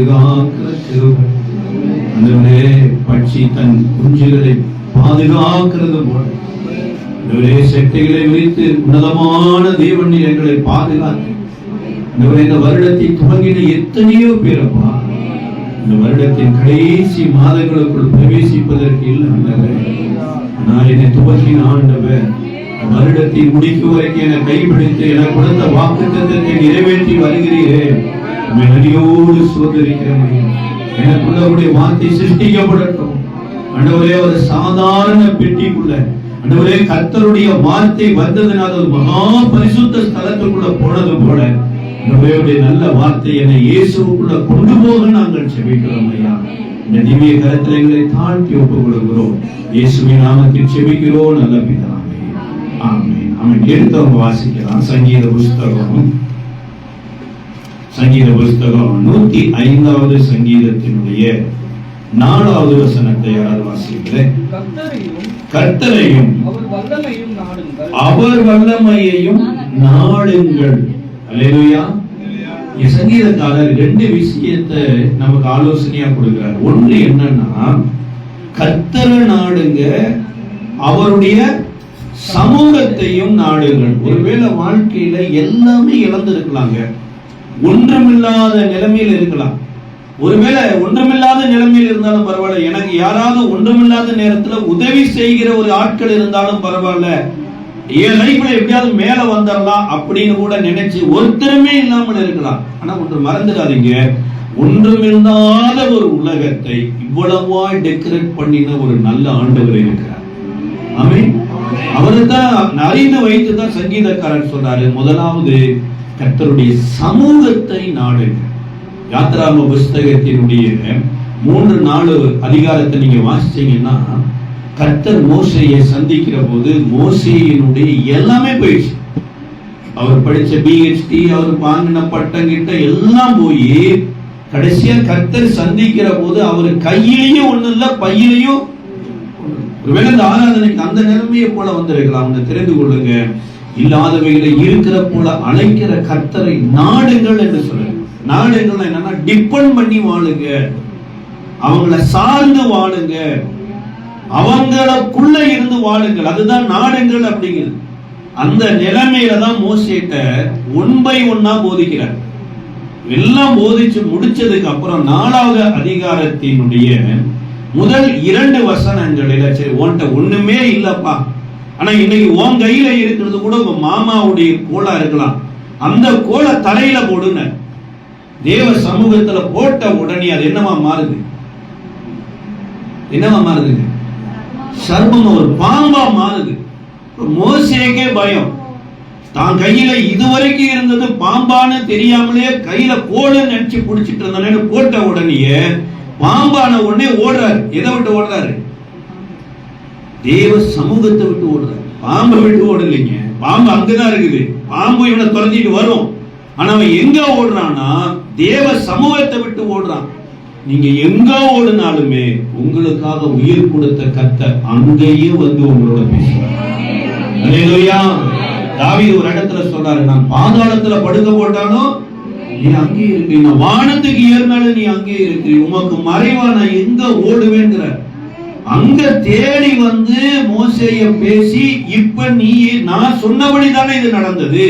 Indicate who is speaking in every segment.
Speaker 1: பாதுகாக்கிற கிருபை. ஆண்டவரே, பட்சி தன் குஞ்சுகளை பாதுகாக்கிறது போல ஆண்டவரே, செட்டைகளை விரித்து உன்னதமான தேவனில் எங்களை பாதுகாத்து ஆண்டவரே, இந்த வருடத்தை துவங்கின எத்தனையோ பேரப்பா இந்த வருடத்தின் கடைசி மாதங்களுக்குள் பிரவேசிப்பதற்கு இல்லை ஆண்டவரே. நான் என்னை துவக்கின ஆண்டவர் வருடத்தை முடிக்கும் வரைக்கும் என்னை கைப்பிடித்து எனக்கு கொடுத்த வாக்குத்தத்தத்தை நிறைவேற்றி வருகிறீரேன். நதியோடு சோதரிக்கிறேன். எனக்குள்ளவருடைய வார்த்தை சிருஷ்டிக்கப்படட்டும் ஆண்டவரே. ஒரு சாதாரண பெட்டிக்குள்ள ஆண்டவரே கர்த்தருடைய வார்த்தை வந்ததுனால ஒரு மகா பரிசுத்த ஸ்தலத்துக்குள்ள போனது போல ஆண்டவருடைய நல்ல வார்த்தை என்னை இயேசுவுக்குள்ள கொண்டு போக நாங்கள் செபிக்கிறோம் ஐயா. இந்த திவ்ய கரத்தில் எங்களை தாழ்த்தி ஒப்புக் கொடுக்கிறோம். இயேசுவின் நாமத்தில் செபிக்கிறோம் நல்ல பிதாவே. ஆமென். ஆமென். எடுத்தவங்க வாசிக்கலாம். சங்கீத புஸ்தகம் 105வது சங்கீதத்தினுடைய 4வது வசனத்தை யாராவது வாசிக்கிறேன்? கர்த்தரையும் அவர் வல்லமையையும் நாடுங்கள். அல்லேலூயா. சங்கீதக்காரர் 2 விஷயத்தை நமக்கு ஆலோசனையா கொடுக்கிறார். ஒன்று என்னன்னா, கர்த்தரை நாடுங்க, அவருடைய சமூகத்தையும் நாடுங்கள். ஒருவேளை வாழ்க்கையில எல்லாமே இழந்திருக்கலாங்க, ஒன்றுமில்லாத நிலைமையில் இருக்கலாம். ஒருவேளை ஒன்றுமில்லாத நிலைமையில் இருந்தாலும் பரவாயில்ல, எனக்கு யாராவது ஒன்றுமில்லாத நேரத்துல உதவி செய்கிற ஒரு ஆட்கள் இருந்தாலும் பரவாயில்ல, என் லைஃப்ல எப்படியாவது மேல வந்துடலாம் அப்படின்னு கூட நினைச்சு ஒருத்தருமே இல்லாமல் இருக்கலாம். ஆனா ஒன்று மறந்துடாதீங்க, ஒன்றுமில்லாத ஒரு உலகத்தை இவ்வளவா டெக்கரேட் பண்ணின ஒரு நல்ல ஆண்டவர் இருக்கிறார். ஆமென். அவருதான் அறிந்து வைத்து தான் சங்கீதக்காரர் சொன்னாரு, முதலாவது கர்த்தருடைய சமூகத்தை நாடுங்க. யாத்ராகம புஸ்தகத்தினுடைய 3-4 அதிகாரத்தை நீங்க வாசிச்சீங்கன்னா, கர்த்தர் மோசேயை சந்திக்கிற போது மோசேயினுடைய எல்லாமே போயிடுச்சு. அவர் படிச்ச PhD, அவர் வாங்கின பட்டங்கிட்ட எல்லாம் போய் கடைசியா கர்த்தர் சந்திக்கிற போது அவர் கையிலையும் ஒண்ணு இல்ல, பையிலையும். ஒருவேளை இந்த ஆராதனைக்கு அந்த நிலைமையை போல வந்திருக்கலாம். தெரிந்து கொள்ளுங்க, இல்லாதவைகளை இருக்கிற போல அழைக்கிற கர்த்தரை நாடுங்கள் என்று சொல்லுங்க. நாடுங்கள் என்னன்னா, டிபெண்ட் பண்ணி வாழுங்க, அவங்கள சார்ந்து வாழுங்க, அவங்களுக்குள்ள இருந்து வாழுங்கள். அதுதான் நாடுங்கள் அப்படிங்கிறது. அந்த நிலைமையில தான் மோசேட்ட 1 by 1 போதிக்கிறார். எல்லாம் போதிச்சு முடிச்சதுக்கு அப்புறம் 4வது அதிகாரத்தினுடைய முதல் 2 வசனங்களில, சரி உன்கிட்ட ஒண்ணுமே இல்லப்பா, ஆனா இன்னைக்கு உன் கையில இருக்கிறது கூட உங்க மாமாவுடைய கோலா இருக்கலாம், அந்த கோலை தலையில போடுன தேவ சமூகத்துல போட்ட உடனே அது என்னவா மாறுது? என்னவா மாறுதுங்க? சர்ப்பம் ஒரு பாம்பா மாறுது. மோசேக்கே பயம். தான் கையில இதுவரைக்கும் இருந்தது பாம்பான்னு தெரியாமலே கையில கோலுன்னு நினைச்சு பிடிச்சிட்டு இருந்தானே, போட்ட உடனே பாம்பான உடனே ஓடுறாரு. எதை விட்டு ஓடுறாரு? தேவ சமூகத்தை விட்டு ஓடுறாரு. பாம்பை விட்டு ஓடலைங்க. பாம்பு அங்கதான் இருக்குது. பாம்பு இவனை தொலைஞ்சிட்டு வரும். ஆனா அவன் எங்க ஓடுறான்னா, தேவ சமூகத்தை விட்டு ஓடுறான். நீங்க எங்க ஓடுனாலுமே உங்களுக்காக உயிர் கொடுத்த கர்த்தர் அங்கேயே வந்து உங்களோட பேசுவார். அல்லேலூயா. தாவீது ஒரு இடத்துல சொல்றாரு, நான் பாதாளத்துல படுக்க போட்டாலும் நீ அங்கே இருக்கு, நான் வானத்துக்கு ஏறினாலும் நீ அங்கே இருக்கு, உமக்கு மறைவா நான் எங்க ஓடுவேங்கிற. அங்க தேடி வந்து மோசேய பேசி, இப்ப நீ நான் சொன்னபடி தானே இது நடந்தது,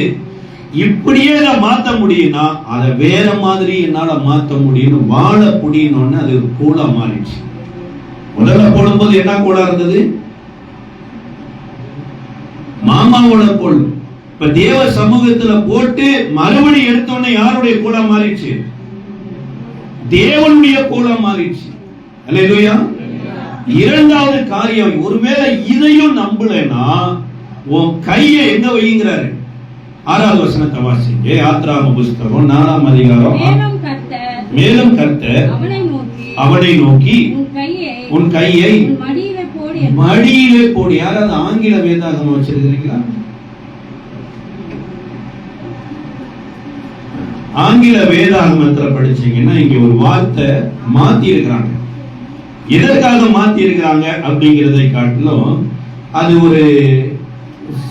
Speaker 1: இப்படியே அதை மாத்த முடியும்னா அதை வேற மாதிரி என்னால மாத்த முடியும், வாழ முடியணும்னு அது கோலா மாறிடுச்சு. முதல்ல போடும்போது என்ன கோலா இருந்தது? மாமாவோட கோல். இப்ப தேவ சமூகத்துல போட்டு மறுபடி எடுத்தோன்னே யாருடைய கோலா மாறிடுச்சு? தேவனுடைய கோலா மாறிடுச்சு. அல்லேலூயா. 2வது காரியம், ஒருவேளை இதையும் நம்பலன்னா உன் கையை எங்க வைங்கிறாரு? 6வது வசனத்தை வாசிங்க. யாத்ராகம புஸ்தகம் 4ஆம் அதிகாரம். மேலும் கர்த்தர் அவனை நோக்கி உன் கையை மடியிலே போடு. யாராவது ஆங்கில வேதாகமம் வச்சிருக்கீங்களா? ஆங்கில வேதாகமத்துல படிச்சீங்கன்னா இங்க ஒரு வார்த்தை மாத்தி இருக்கிறாங்க. எதற்காக மாத்தி இருக்கிறாங்க அப்படிங்கிறதை காட்டிலும் அது ஒரு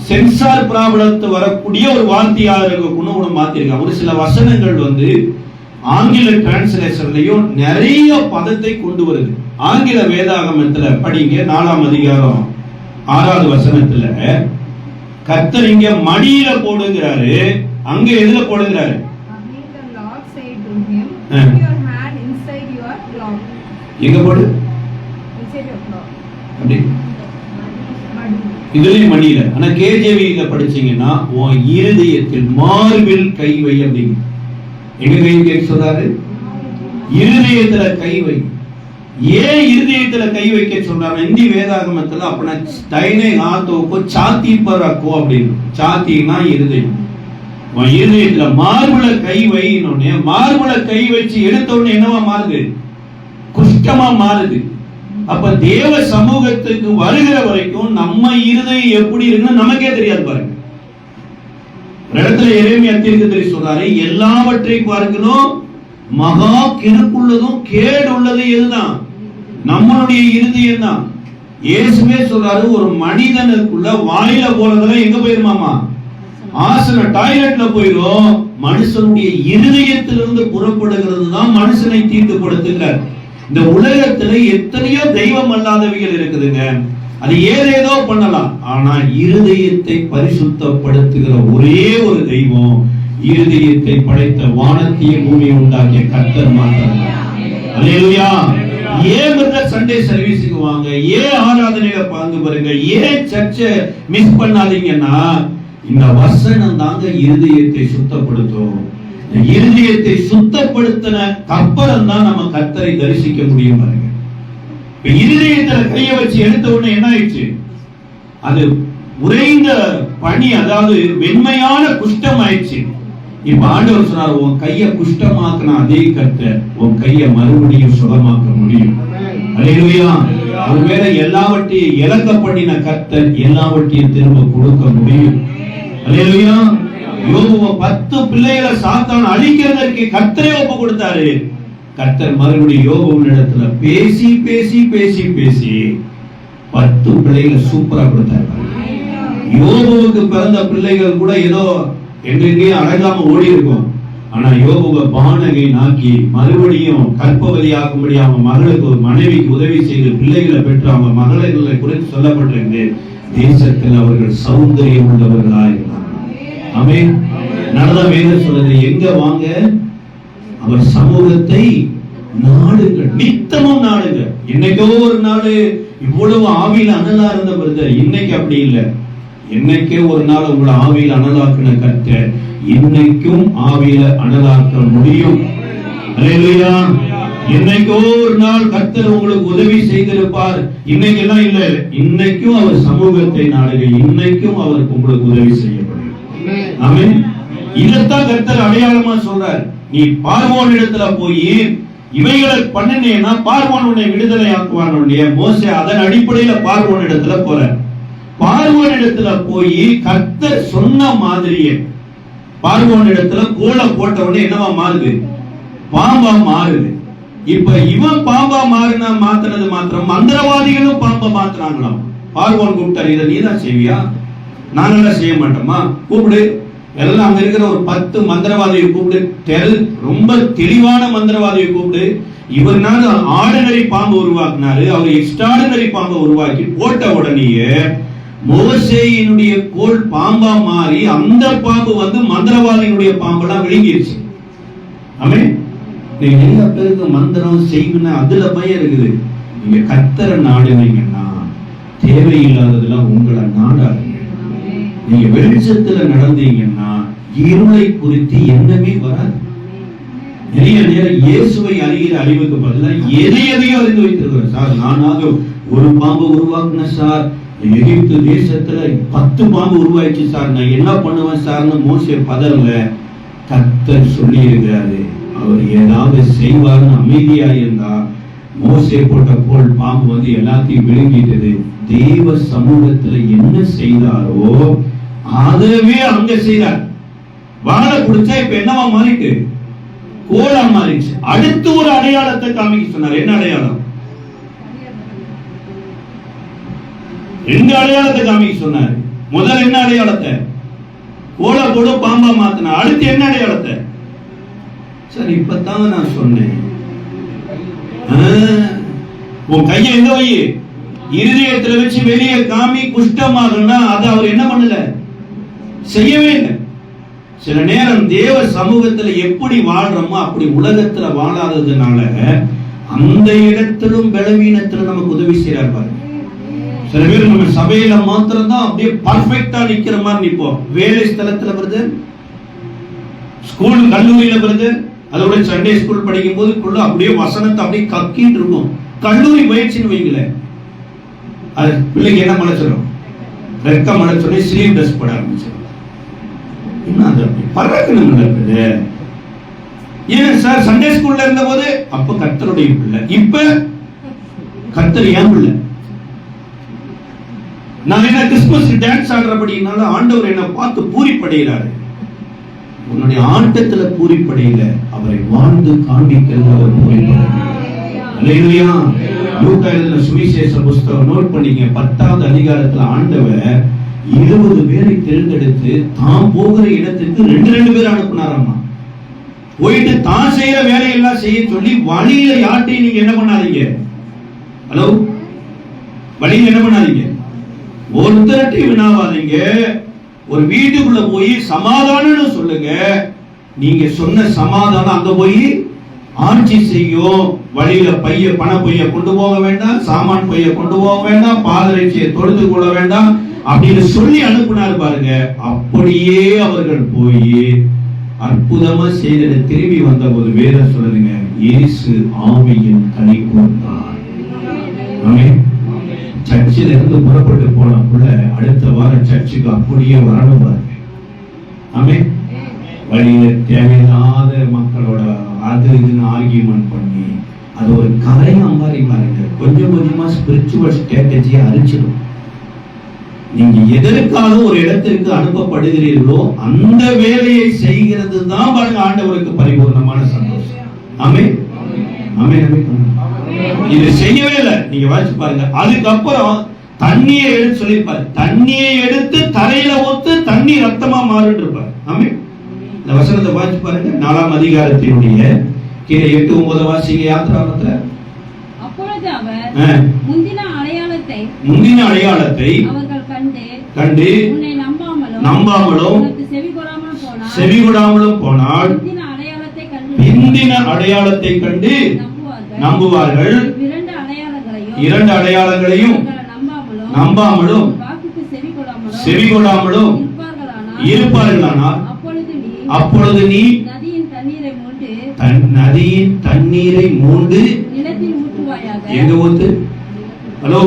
Speaker 1: சென்சார் ப்ராப்ளத்து வரக்கூடிய ஒரு வார்த்தையாக இருக்கணும் மாத்தி இருக்காங்க. ஒரு சில வசனங்கள் வந்து ஆங்கில டிரான்ஸ்லேஷன்லயும் நிறைய பதத்தை கொண்டு வருது. ஆங்கில வேதாகமத்துல படிங்க, 4ஆம் அதிகாரம் 6வது வசனத்துல கர்த்தர் இங்க மடியில போடுகிறாரு, அங்க எதுல போடுகிறாரு? எங்க போடு? இதுலயும் மடியில. ஆனா கேஜேவியில படிச்சீங்கன்னா உன் இருதயத்தில் மார்பில் கை வை அப்படிங்க. எங்க கை வைக்க சொல்றாரு? இருதயத்துல கை வை. ஏன் இருதயத்துல கை வைக்க சொல்றாரு? இந்தி வேதாகமத்துல अपना दाहिने हाथों को छाती पर रखो அப்படின்னு. छातीனா இருதயம். உன் இருதயத்துல மார்புல கை வைனோனே, மார்புல கை வச்சு எடுத்த உடனே என்னவா மாறுது? குஷ்டமா மாறுது. அப்ப தேவ சமூகத்துக்கு வருகிற வரைக்கும் நம்ம இருதயம் எப்படி இருக்குன்னு நமக்கே தெரியாது பாருங்க. இடத்துல எரேமியா தீர்க்கதரிசி சொல்றாரு, எல்லாவற்றை பார்க்கணும் மகா கிறுக்குள்ளதும் கேடு உள்ளது எதுதான்? நம்மளுடைய இருதயம் தான். இயேசுவே சொல்றாரு, ஒரு மனிதனுக்குள்ள வாயில போறதெல்லாம் எங்க போயிருமாமா? ஆசன டாய்லெட்ல போயிரும். மனுஷனுடைய இருதயத்திலிருந்து புறப்படுகிறது தான் மனுஷனை தீட்டுப்படுத்துகிறார். இந்த உலகத்துல எத்தனையோ தெய்வம் அல்லாதவைகள் இருக்குதுங்க. அது ஏதேதோ பண்ணலாம். ஆனா இருதயத்தை பரிசுத்தப்படுத்துகிற ஒரே ஒரு தெய்வம், இருதயத்தை படைத்த வானத்தையும் பூமியை உண்டாக்கிய கர்த்தர் மாத்திரம்தான். அல்லேலூயா. ஏன் சண்டே சர்வீஸுக்கு வாங்க, ஏன் ஆராதனையில பங்கு பெறுங்க, ஏன் சர்ச்சை மிஸ் பண்ணாதீங்கன்னா இந்த வசனம் தாங்க இருதயத்தை சுத்தப்படுத்தும். இருதயத்தை சுத்தப்படுத்தின அப்புறம் தான் நம்ம கர்த்தரை தரிசிக்க முடியும் பாருங்க. இருதயத்துல கைய வச்சு எடுத்த உடனே என்ன ஆயிடுச்சு? அது உறைந்த பனி, அதாவது வெண்மையான குஷ்டம் ஆயிடுச்சு. இப்ப ஆண்டவர் சொன்னார், உன் கைய குஷ்டமாக்கின அதே கர்த்தர் உன் கைய மறுபடியும் சுகமாக்க முடியும். அல்லேலூயா. ஒருவேளை எல்லாவற்றையும் இழக்க பண்ணின கர்த்தர் எல்லாவற்றையும் திரும்ப கொடுக்க முடியும். அல்லேலூயா. யோபுவ 10 பிள்ளைகளை சாத்தான் அழிக்கிறதற்கு கர்த்தரே ஒப்பு கொடுத்தாரு. கர்த்தர் மறுபடியும் யோபுவின் இடத்துல பேசி பேசி பேசி பேசி 10 பிள்ளைகளை சூப்பரா கொடுத்தாரு. யோபுவுக்கு பிறந்த பிள்ளைகள் கூட ஏதோ எங்கெங்கேயும் அடங்காம ஓடி இருக்கும். ஆனா யோபுவை பானகை நாக்கி மறுபடியும் கற்பவதி ஆக்கும்படி அவங்க மகளுக்கு ஒரு மனைவிக்கு உதவி செய்து பிள்ளைகளை பெற்று அவங்க மகளை குறித்து சொல்லப்பட்டிருக்கு. தேசத்தில் அவர்கள் சௌந்தரியம் உள்ளவர்களாயிருந்தாங்க. ஆமென். நடந்த வேதம் சொல்லுது, எங்க வாங்க? அவர் சமூகத்தை நாடுங்கள், நித்தமும் நாடுங்க. இன்னைக்கோ ஒரு நாள் இவ்வளவு ஆவியில அனலா இருந்த பிரதர், இன்னைக்கு அப்படி இல்லை. என்னைக்கே ஒரு நாள் உங்களை ஆவியில அனலாக்குன கர்த்தர் இன்னைக்கும் ஆவியில அனலாக்க முடியும். அல்லேலூயா. என்னைக்கோ ஒரு நாள் கர்த்தர் உங்களுக்கு உதவி செய்திருப்பார். இன்னைக்கு எல்லாம் இல்ல, இன்னைக்கும் அவர் சமூகத்தை நாடுங்க, இன்னைக்கும் அவருக்கு உங்களுக்கு உதவி செய்யப்படும். ஆமென். இதத்தான் கர்த்தர் அடையாளமா சொல்றார். நீ பார்வோன் இடத்துல போய் இவைகளை பண்ணினேன்னா பார்வோன் உன்னை விடுதலை ஆக்குவான். மோசே அதன் அடிப்படையில பார்வோன் இடத்துல போற. பார்வோன் இடத்துல போய் கர்த்தர் சொன்ன மாதிரியே பார்வோன் இடத்துல கோலை போட்ட உடனே என்னவா மாறுது? பாம்பா மாறுது. இப்ப இவன் பாம்பா மாத்தினது மாத்திரம் மந்திரவாதிகளும் பாம்பா மாத்தினாங்களாம். பார்வோன் கூப்பிட்டாரு, இதை நீதான் செய்வியா? நாங்கெல்லாம் செய்ய மாட்டோமா? கூப்பிடு. எல்லாம் அங்க இருக்கிற ஒரு 10 மந்திரவாதியை கூப்பிடு, ரொம்ப தெளிவான மந்திரவாதியை கூப்பிடு. இவர்னால ஆர்டினரி பாம்பு உருவாக்குனாரு, அவர் எக்ஸ்ட்ராடினரி பாம்பை உருவாக்கி போட்ட உடனேயே மோசேயினுடைய கோல் பாம்பா மாறி அந்த பாம்பு வந்து மந்திரவாதியினுடைய பாம்பெல்லாம் விழுங்கிருச்சு. ஆமென். நீங்க எல்லா பேருக்கு மந்திரம் செய்யணும் அதுல பயம் இருக்குது. நீங்க கர்த்தரை நாடுனீங்கன்னா தேவையில்லாததெல்லாம் உங்களை நாடாதுங்க. நீங்க வெளிச்சத்துல நடந்தீங்கன்னா இருளை குறித்து எண்ணமே வராது. நிறைய நேரம் இயேசுவை அறிகிற அறிவுக்கு பதிலாக எதையோ அறிந்து வைத்திருக்கிறோம். சார், நானாக ஒரு பாம்பு உருவாக்குன சார், எகிப்து தேசத்துல 10 பாம்பு உருவாயிடுச்சு சார், நான் என்ன பண்ணுவேன் சார்னு மோசே பதறல. கர்த்தர் சொல்லி இருக்கிறாரு, அவர் ஏதாவது செய்வார்னு அமைதியா இருந்தா மோசே போட்ட போல் பாம்பு வந்து எல்லாத்தையும் விழுங்கிட்டது. தேவ சமூகத்துல என்ன செய்தாரோ அதவே அங்க செய்தார். வாழை குடிச்சா இப்ப என்னவா மாறிட்டு? கோலா மாறிடுச்சு. அடுத்து ஒரு அடையாளத்தை காமிக்க சொன்னார். என்ன அடையாளம்? 2 அடையாளத்தை காமிக்க சொன்னார். முதல் என்ன அடையாளத்தை? கோலா போட பாம்பா மாத்தினார். அடுத்து என்ன அடையாளத்தை? சார் இப்பதான் நான் சொன்னேன். உன் கையை எங்க வை, இருதயத்துல வச்சு வெளியே காமி, குஷ்டமாகனா அது அவர் என்ன பண்ணல, செய்யவே இல்லை. சில நேரம் தேவ சமூகத்துல எப்படி வாழ்றோமோ அப்படி உலகத்துல வாழாததுனால அந்த இடத்திலும் பலவீனத்துல நமக்கு உதவி செய்யறார் பாருங்க. சில பேர் நம்ம சபையில மாத்திரம் தான் அப்படியே பர்ஃபெக்ட்டா நிக்கிற மாதிரி நிப்போம். வேலை ஸ்தலத்துல வருது, ஸ்கூல் கல்லூரியில வருது, அதோட சண்டே ஸ்கூல் படிக்கும் போது அப்படியே வசனத்தை அப்படியே கக்கிட்டு இருக்கும். கல்லூரி பயிற்சின்னு வைக்கல, அது பிள்ளைக்கு என்ன மலைச்சிடும், ரெக்க மலைச்சோடனே ஸ்லீவ் ட்ரெஸ் போட ஆரம்பிச்சிடும். என்ன அது அப்படி பறக்கணும் நடக்குது. ஏன் சார் சண்டே ஸ்கூல்ல இருந்த போது அப்ப கர்த்தருடைய பிள்ளை, இப்ப கர்த்தர் ஏன் பிள்ளை. நான் என்ன கிறிஸ்துமஸ் டான்ஸ் ஆடுறபடினால ஆண்டவர் என்ன பார்த்து பூரிப்படைகிறாரு. உன்னுடைய ஆட்டத்துல பூரிப்படையில அவரை வாழ்ந்து காண்பிக்கிறது பூரிப்படைகிறார். அல்லேலூயா. லூக்கா எழுதின சுவிசேஷ புத்தகம் நோட் பண்ணீங்க, 10வது அதிகாரத்துல ஆண்டவர் 20 பேரை தேர்ந்தெடுத்து தான் போகிற இடத்துக்கு 2 பேர் அனுப்பினாராமா. போயிட்டு தான் செய்யற வேலையெல்லாம் செய்ய சொல்லி வழியில யார்ட்டையும் நீங்க என்ன பண்ணாதீங்க, ஹலோ, வழியில என்ன பண்ணாதீங்க, ஒருத்தரட்டையும் வினாவாதீங்க. ஒரு வீட்டுக்குள்ள போய் சமாதானம் சொல்லுங்க. நீங்க சொன்ன சமாதானம் அங்க போய் ஆட்சி செய்யும். வழியில பைய பண பைய கொண்டு போக வேண்டாம், சாமான் பைய கொண்டு போக வேண்டாம், பாதரட்சியை தொடுத்து கொள்ள வேண்டாம் அப்படின்னு சொல்லி அனுப்பினார் பாருங்க. அப்படியே அவர்கள் போய் அற்புதமா செய்த திரும்பி வந்த போது வேதம் சொல்லுங்க, இயேசு ஆவியின் கனி கொடுத்தார். ஆமென். சர்ச்சில் இருந்து புறப்பட்டு போன புள்ள அடுத்த வாரம் சர்ச்சுக்கு அப்படியே வரணும் பாருங்க. ஆமென். வழியில தேவையில்லாத மக்களோட அது இதுன்னு ஆர்கியூமெண்ட் பண்ணி அது ஒரு கரையம் மாதிரி பாருங்க. கொஞ்சம் கொஞ்சமா ஸ்பிரிச்சுவல் ஸ்ட்ராட்டஜியை அழிச்சிடும். நீங்க எதற்காக ஒரு இடத்திற்கு அனுப்பப்படுகிறீர்களோ அந்த வேலையை செய்கிறது தான் பாருங்க ஆண்டவருக்கு பரிபூர்ணமான சந்தோஷம். ஆமென். ஆமென். இது செய்யவே இல்லை. நீங்க வாசிச்சு பாருங்க. அதுக்கப்புறம் தண்ணியை எடுத்து சொல்லிருப்பாரு, தண்ணியை எடுத்து தரையில ஊத்து தண்ணி ரத்தமா மாறிட்டு இருப்பாரு. ஆமென். இந்த வசனத்தை வாசிச்சு பாருங்க. 4ஆம் அதிகாரத்தினுடைய கீழே 8, 9 வாசிங்க. யாத்திராகமத்துல
Speaker 2: அப்பொழுது அவர் முந்தின அடையாளத்தை அவர்கள் கண்டு உன்னை நம்பாமலும் செவிகொடாமலும் போனால் பிந்தின அடையாளத்தை கண்டு நம்புவார்கள். 2 அடையாளங்களையும் நம்பாமலும் செவிகொடாமலும் இருப்பார்களானால் அப்பொழுது நீ நதியின் தண்ணீரை மூண்டு எங்க ஊத்து, ஹலோ,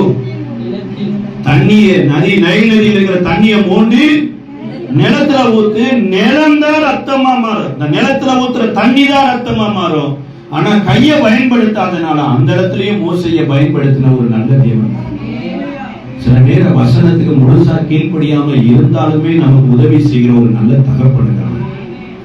Speaker 2: தண்ணீர் நதி நைல் நதியில் இருக்கிற தண்ணியை மூண்டு நிலத்துல ஊத்து. நிலம் தான் ரத்தமா மாறும். இந்த நிலத்துல ஊத்துற தண்ணி தான் ரத்தமா மாறும். ஆனா கைய பயன்படுத்தாதனால அந்த இடத்துலயும் மோசையை பயன்படுத்தின ஒரு நல்ல தேவன். சில நேரம் வசனத்துக்கு முழுசா கீழ்ப்படியாம இருந்தாலுமே நமக்கு உதவி செய்கிற ஒரு நல்ல தகப்பனுங்க.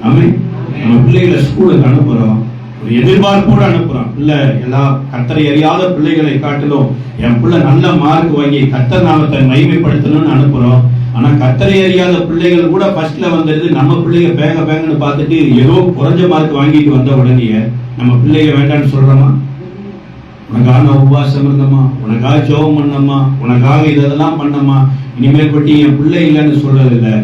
Speaker 2: ஆமென். நம்ம பிள்ளைகளை ஸ்கூலுக்கு அனுப்புறோம், ஒரு எதிர்பார்ப்போடு அனுப்புறோம். பிள்ளை எல்லாம் கர்த்தரை அறியாத பிள்ளைகளை காட்டிலும் என் பிள்ளை நல்ல மார்க் வாங்கி கர்த்தர் நாமத்தை மகிமைப்படுத்தணும்னு அனுப்புறோம். ஆனா கர்த்தரை அறியாத பிள்ளைகள் கூட ஃபர்ஸ்ட்ல வந்துடுது. நம்ம பிள்ளைங்க பேங்கன்னு பார்த்துட்டு ஏதோ குறைஞ்ச மார்க் வாங்கிட்டு வந்த உடனே நம்ம பிள்ளைங்க வேண்டான்னு சொல்றோமா? உனக்காக நான் உபவாசம் இருந்தம்மா, உனக்காக ஜெபம் பண்ணம்மா, உனக்காக இதெல்லாம் பண்ணம்மா, இனிமேல் பற்றி என் பிள்ளை இல்லைன்னு சொல்றது இல்லை.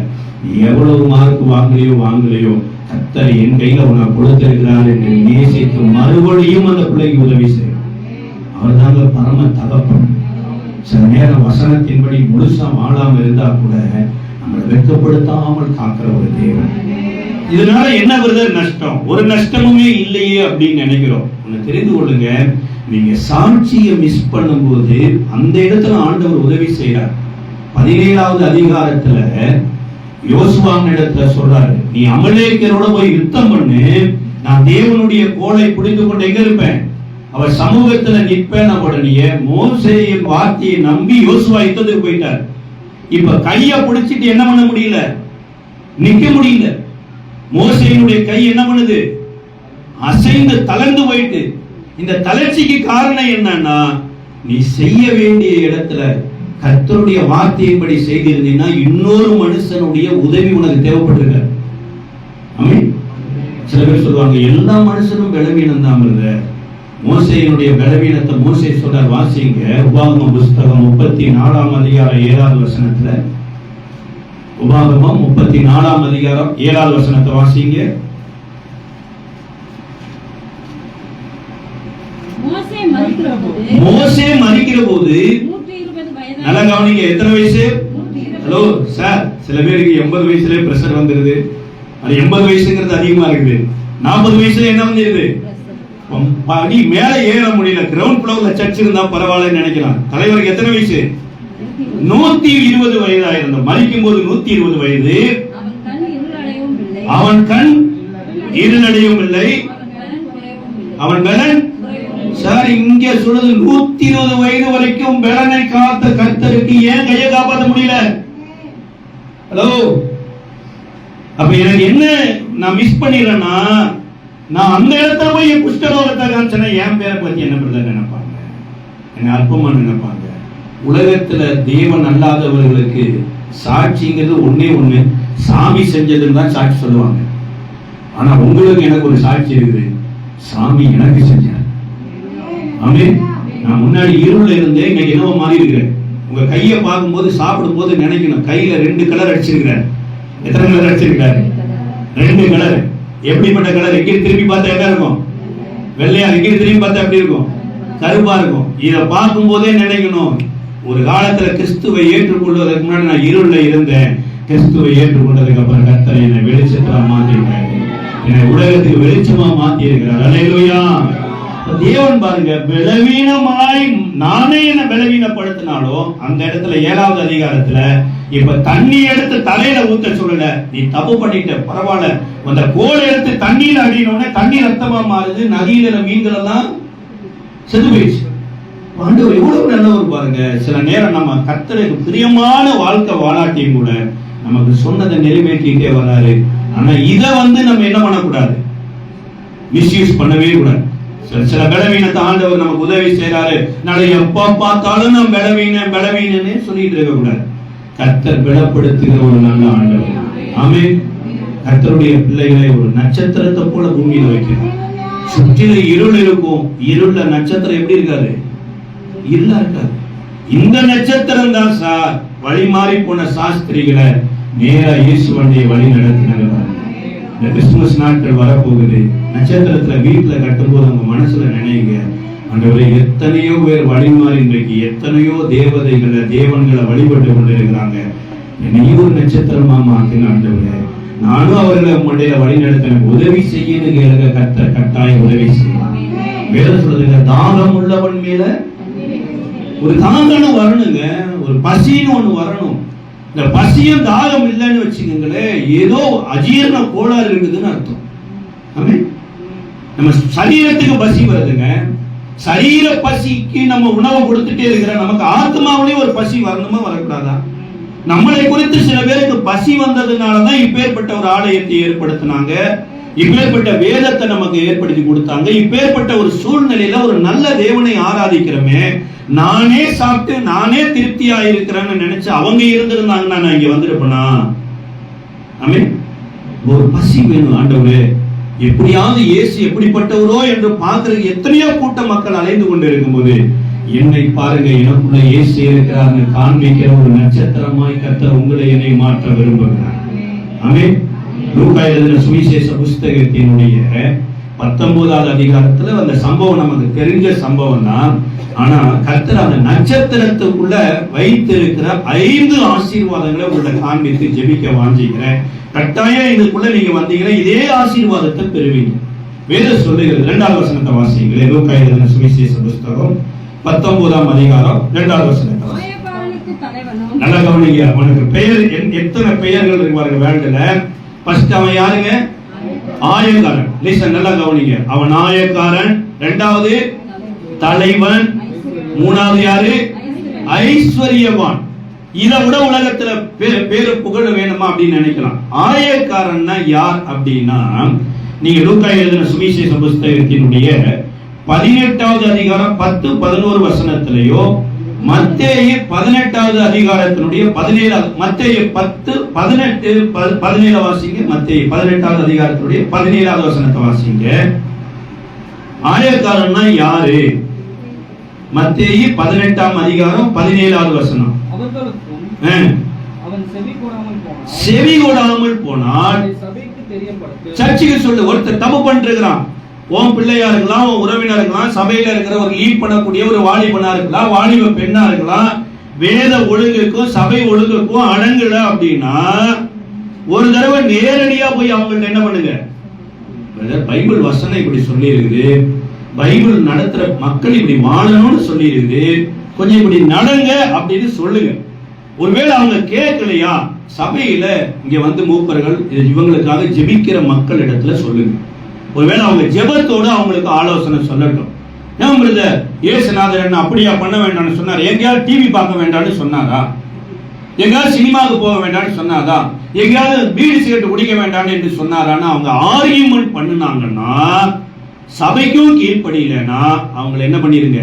Speaker 2: நீ எவ்வளவு மார்க் வாங்கலையோ கர்த்தர் என் கையில உனக்கு கொடுத்திருக்கிறார் என்று நேசித்து மறுபடியும் அந்த பிள்ளைக்கு உதவி செய்யும். அவர் தாங்க பரம தகப்பன். சில நேரம் வசனத்தின்படி முழுசா வாழாம இருந்தா கூட நம்மளை வெட்கப்படுத்தாமல் காக்கிற ஒரு தேவன். இதனால என்ன வருது? நஷ்டம். ஒரு நஷ்டமுமே இல்லையே அப்படின்னு நினைக்கிறோம். ஒன்னு தெரிந்து கொள்ளுங்க, நீங்க சாட்சியை மிஸ் பண்ணும்போது அந்த இடத்துல ஆண்டவர் உதவி செய்யறார். 17வது அதிகாரத்துல யோசுவாவின் இடத்துல சொல்றாரு, நீ அமலேக்கியரோட போய் யுத்தம் பண்ணு, நான் தேவனுடைய கோலை பிடித்து கொண்டு எங்க இருப்பேன், அவர் சமூகத்துல நிற்பேன். உடனே மோசேயின் வார்த்தையை நம்பி யோசுவா யுத்தத்துக்கு போயிட்டார். இப்ப கைய பிடிச்சிட்டு என்ன பண்ண முடியல, நிக்க முடியல. மோசேயினுடைய கை என்ன பண்ணுது, அசைந்து தளர்ந்து போயிட்டு. இந்த தளர்ச்சிக்கு காரணம் என்னன்னா, நீ செய்ய வேண்டிய இடத்துல கர்த்தருடைய வார்த்தையின்படி செய்திருந்தீங்கன்னா இன்னொரு மனுஷனுடைய உதவி உனக்கு தேவைப்பட்டிருக்க. சில பேர் சொல்லுவாங்க,
Speaker 1: சொல்லுவாங்க, எல்லா மனுஷனும் பலவீனம் தான் பிரதர். மோசேயினுடைய பலவீனத்தை மோசே சொல்றார், வாசிங்க உபாகமம் புஸ்தகம் 34ஆம் அதிகாரம் 7வது வசனத்துல. உபாகமம் 34ஆம் அதிகாரம் 7வது வசனத்தை வாசிங்க. மோசே மரிக்கிற போது நல்லா கவனிங்க, எத்தனை வயசு? ஹலோ சார், சில பேருக்கு 80 வயசுல பிரஷர் வந்துருது. அது 80 வயசுங்கிறது அதிகமா இருக்குது. 40 வயசுல என்ன வந்துருது? படி மேல ஏற முடியல, கிரவுண்ட் ஃப்ளோர்ல சர்ச் இருந்தா பரவாயில்லன்னு நினைக்கலாம். தலைவருக்கு எத்தனை வயசு? 120 வயதா இருந்த மரிக்கும் போது 120 வயது. அவன் கண் இருளடையும் இல்லை, அவன் பலன். சார் இங்க சொல்றது 120 வயது வரைக்கும் பலனை காத்த கர்த்தருக்கு ஏன் கையை காப்பாற்ற முடியல? ஹலோ, அப்ப எனக்கு என்ன நான் மிஸ் பண்ணிடுறேன்னா, நான் அந்த இடத்துல போய் என் குஷ்டரோகத்தை காமிச்சேன்னா என் பேரை பத்தி என்ன பிரதர் நினைப்பாங்க? என்ன அற்பமா நினைப்பாங்க? உலகத்துல தேவன் அல்லாதவர்களுக்கு சாட்சிங்கிறது ஒன்னே ஒண்ணு, சாமி செஞ்சதுன்னு தான் சாட்சி சொல்லுவாங்க. ஆனா உங்களுக்கு எனக்கு ஒரு சாட்சி இருக்குது, சாமி எனக்கு செஞ்சார். ஆமென். நான் முன்னாடி இருள்ல இருந்தேன், இன்னைக்கு என்னவோ மாறி இருக்கிறேன். உங்க கையை பார்க்கும்போது சாப்பிடும் போது நினைக்கணும், கையில 2 கலர் அடிச்சிருக்கிறேன். எத்தனை கலர் அடிச்சிருக்காரு? 2 கலர். எப்படிப்பட்ட கலர்? எங்கே திரும்பி பார்த்தா என்ன இருக்கும்? வெள்ளையா. எங்கே திரும்பி பார்த்தா எப்படி இருக்கும்? கருப்பா இருக்கும். இதை பார்க்கும் போதே நினைக்கணும், ஒரு காலத்துல கிறிஸ்துவை ஏற்றுக்கொள்வதற்கு முன்னாடி நான் இருள்ல இருந்தேன், கிறிஸ்துவை ஏற்றுக்கொண்டதுக்கு அப்புறம் கர்த்தர் என்னை வெளிச்சமா மாத்திருக்காரு, என்னை உலகத்துக்கு வெளிச்சமா மாத்தி இருக்கிறார். அல்லேலூயா. தேவன் பாருங்க, பலவீனமாய் நானே என்ன பலவீனப்படுத்தினாலும் அந்த இடத்துல 7வது அதிகாரத்துல இப்ப தண்ணி எடுத்து தலையில ஊத்த சொல்லல, நீ தப்பு பண்ணிட்ட பரவாயில்ல, அந்த கோல் எடுத்து தண்ணீர் அடினோடனே தண்ணீர் ரத்தமா மாறுது, நதியில மீன்கள் எல்லாம் செத்து போயிடுச்சு. ஆண்டவர் எவ்வளவு நல்லவர் பாருங்க. சில நேரம் நம்ம கர்த்தருக்கு பிரியமான வாழ்க்கை வாழாட்டியும் கூட நமக்கு சொன்னதை நிறைவேற்றிட்டே வராரு. ஆனா இத நம்ம என்ன பண்ணக்கூடாது? மிஸ்யூஸ் பண்ணவே கூடாது. சில பலவீனத்தை ஆண்டவர் நமக்கு உதவி செய்யறாரு, நாளை எப்ப பார்த்தாலும் நம்ம பலவீனன்னு சொல்லிட்டு இருக்க கூடாது. கர்த்தர் பலப்படுத்துகிற ஒரு நல்ல ஆண்டவர். ஆமென். கர்த்தருடைய பிள்ளைகளை ஒரு நட்சத்திரத்தை போல பூமியில வைக்கிறார். சுற்றிலும் இருள் இருக்கும், இருள நட்சத்திரம் எப்படி இருக்காது? இருளா இருக்காது. இந்த நட்சத்திரம் தான் சார் வழி மாறி போன சாஸ்திரிகளை நேரா இயேசு வண்டியை வழி நடத்தினாங்க. இந்த கிறிஸ்துமஸ் நாட்கள் வரப்போகுது, நட்சத்திரத்துல வீட்டுல கட்டும்போது உங்க மனசுல நினைங்க, ஆண்டவரே எத்தனையோ பேர் வழி மாறி இன்றைக்கு எத்தனையோ தேவன்களை வழிபட்டு கொண்டு இருக்கிறாங்க, என்னையும் ஒரு நட்சத்திரமா மாத்தின ஆண்டவரே, நானும் அவர்களை மண்டையில வழி நடத்த உதவி செய்யணும் கேளுங்க. கர்த்தர் கட்டாயம் உதவி செய்யலாம். வேதம் சொல்லுங்க, தாகம் உள்ளவன் மேல ஒரு தாகம் வரணுங்க, ஒரு பசின்னு ஒண்ணு வரணும். இந்த பசியும் தாகம் இல்லைன்னு வச்சுக்கோங்களேன், ஏதோ அஜீரண கோளாறு இருக்குதுன்னு அர்த்தம். நம்ம சரீரத்துக்கு பசி வருதுங்க, சரீர பசிக்கு நம்ம உணவு கொடுத்துட்டே இருக்கிற நமக்கு ஆத்மாவிலேயே ஒரு பசி வரணுமா வரக்கூடாதா? நம்மளை குறித்து சில பேருக்கு பசி வந்ததுனாலதான் இப்பேற்பட்ட ஒரு ஆலயத்தை ஏற்படுத்தினாங்க, இப்பேற்பட்ட வேதத்தை நமக்கு ஏற்படுத்தி கொடுத்தாங்க. இப்பேற்பட்ட ஒரு சூழ்நிலையில ஒரு நல்ல தேவனை ஆராதிக்கிறோமே, நானே சாப்பிட்டு நானே திருப்தியா இருக்கிறேன்னு நினைச்சு அவங்க இருந்திருந்தாங்கன்னா நான் இங்க வந்திருப்பேனா? ஆமென். ஒரு பசி வேணும் ஆண்டவரே, எப்படியாவது இயேசு எப்படிப்பட்டவரோ என்று பார்க்கறதுக்கு எத்தனையோ கூட்ட மக்கள் அலைந்து கொண்டு இருக்கும்போது என்னை பாருங்க, எனக்குள்ள இயேசு இருக்கிறார்னு காண்பிக்கிற ஒரு நட்சத்திரமாய் கர்த்தர் உங்களை என்னை மாற்ற விரும்புகிறார். ஆமென். லூக்கா எழுதின சுவிசேஷ புஸ்தகத்தினுடைய 19வது அதிகாரத்துல அந்த சம்பவம் நமக்கு தெரிஞ்ச சம்பவம் தான். ஆனா கர்த்தர் அந்த நட்சத்திரத்துக்குள்ள வைத்திருக்கிற 5 ஆசீர்வாதங்களை உங்களை காண்பித்து ஜெபிக்க வாஞ்சிக்கிறேன். கட்டாயம் இதுக்குள்ள நீங்க வந்தீங்கன்னா இதே ஆசீர்வாதத்தை பெறுவீங்க. வேதம் சொல்லுகிறது. 2வது வசனத்தை வாசிங்களேன். லூக்கா எழுதின சுவிசேஷ புஸ்தகம் 19ஆம் அதிகாரம் 2வது வசனத்தை வாசிங்க. நல்ல கவனிங்க. அவனுக்கு பெயர் எத்தனை பெயர்கள் இருக்கு பாருங்க வேர்ல்டுல. ஃபர்ஸ்ட் அவன் யாருங்க? ஆயக்காரன். லிசன், நல்லா கவனிங்க. அவன் ஆயக்காரன், 2வது தலைவன், 3வது யாரு? ஐஸ்வர்யவான். இதை விட உலகத்துல பேரு புகழ் வேணுமா அப்படின்னு நினைக்கலாம். ஆயக்காரன்னா யார் அப்படின்னா, நீங்க லூக்கா எழுதின சுவிசேஷ புஸ்தகத்தினுடைய 18வது அதிகாரம் 10-11 வசனத்திலேயோ
Speaker 2: மத்தேயு 18வது அதிகாரத்தினுடைய 17 மத்தேயு 10:18-17 வாசிங்க. மத்தேயு 18வது அதிகாரத்தினுடைய 17வது வசனத்தை வாசிங்க. ஆயக்காரன்னா யாரு? மத்தேயு 18ஆம் அதிகாரம் 17வது வசனம்.
Speaker 3: அவன்
Speaker 2: செவி கொடாமல் போனால் சர்ச்சுக்கு சொல்லு. ஒருத்தர் தப்பு பண்ணிருக்கிறான், உன் பிள்ளையா இருக்கலாம், உன் உறவினர் இருக்கலாம், சபையில இருக்கிற ஒரு லீட் பண்ணக்கூடிய ஒரு வாலிபனா இருக்கலாம், வாலிப பெண்ணா இருக்கலாம், வேத ஒழுங்குக்கும் சபை ஒழுங்குக்கும் அடங்கல அப்படின்னா ஒரு தடவை நேரடியா போய் அவங்கள்ட்ட என்ன பண்ணுங்க, பைபிள் வசனம் இப்படி சொல்லி இருக்குது, பைபிள் நடத்துற மக்கள் இப்படி வாழணும்னு சொல்லி இருக்குது, கொஞ்சம் இப்படி நடங்க அப்படின்னு சொல்லுங்க. ஒருவேளை அவங்க கேட்கலையா, சபையில இங்க வந்து மூப்பர்கள் இவங்களுக்காக ஜெபிக்கிற மக்கள் இடத்துல சொல்லுங்க. ஒருவேளை அவங்க ஜெபத்தோட அவங்களுக்கு ஆலோசனை சொல்லட்டும். ஏன் பிரதர் இயேசுநாதர் என்ன அப்படியா பண்ண வேண்டாம்னு சொன்னார்? எங்கேயாவது டிவி பார்க்க வேண்டாம்னு சொன்னாரா? எங்கேயாவது சினிமாவுக்கு போக வேண்டாம்னு சொன்னாரா? எங்கேயாவது பீடி சிகரெட் குடிக்க வேண்டாம்னு என்று சொன்னாரான்னு அவங்க ஆர்கியூமெண்ட் பண்ணுனாங்கன்னா, சபைக்கும் கீழ்ப்படியிலனா அவங்களை என்ன பண்ணிருங்க,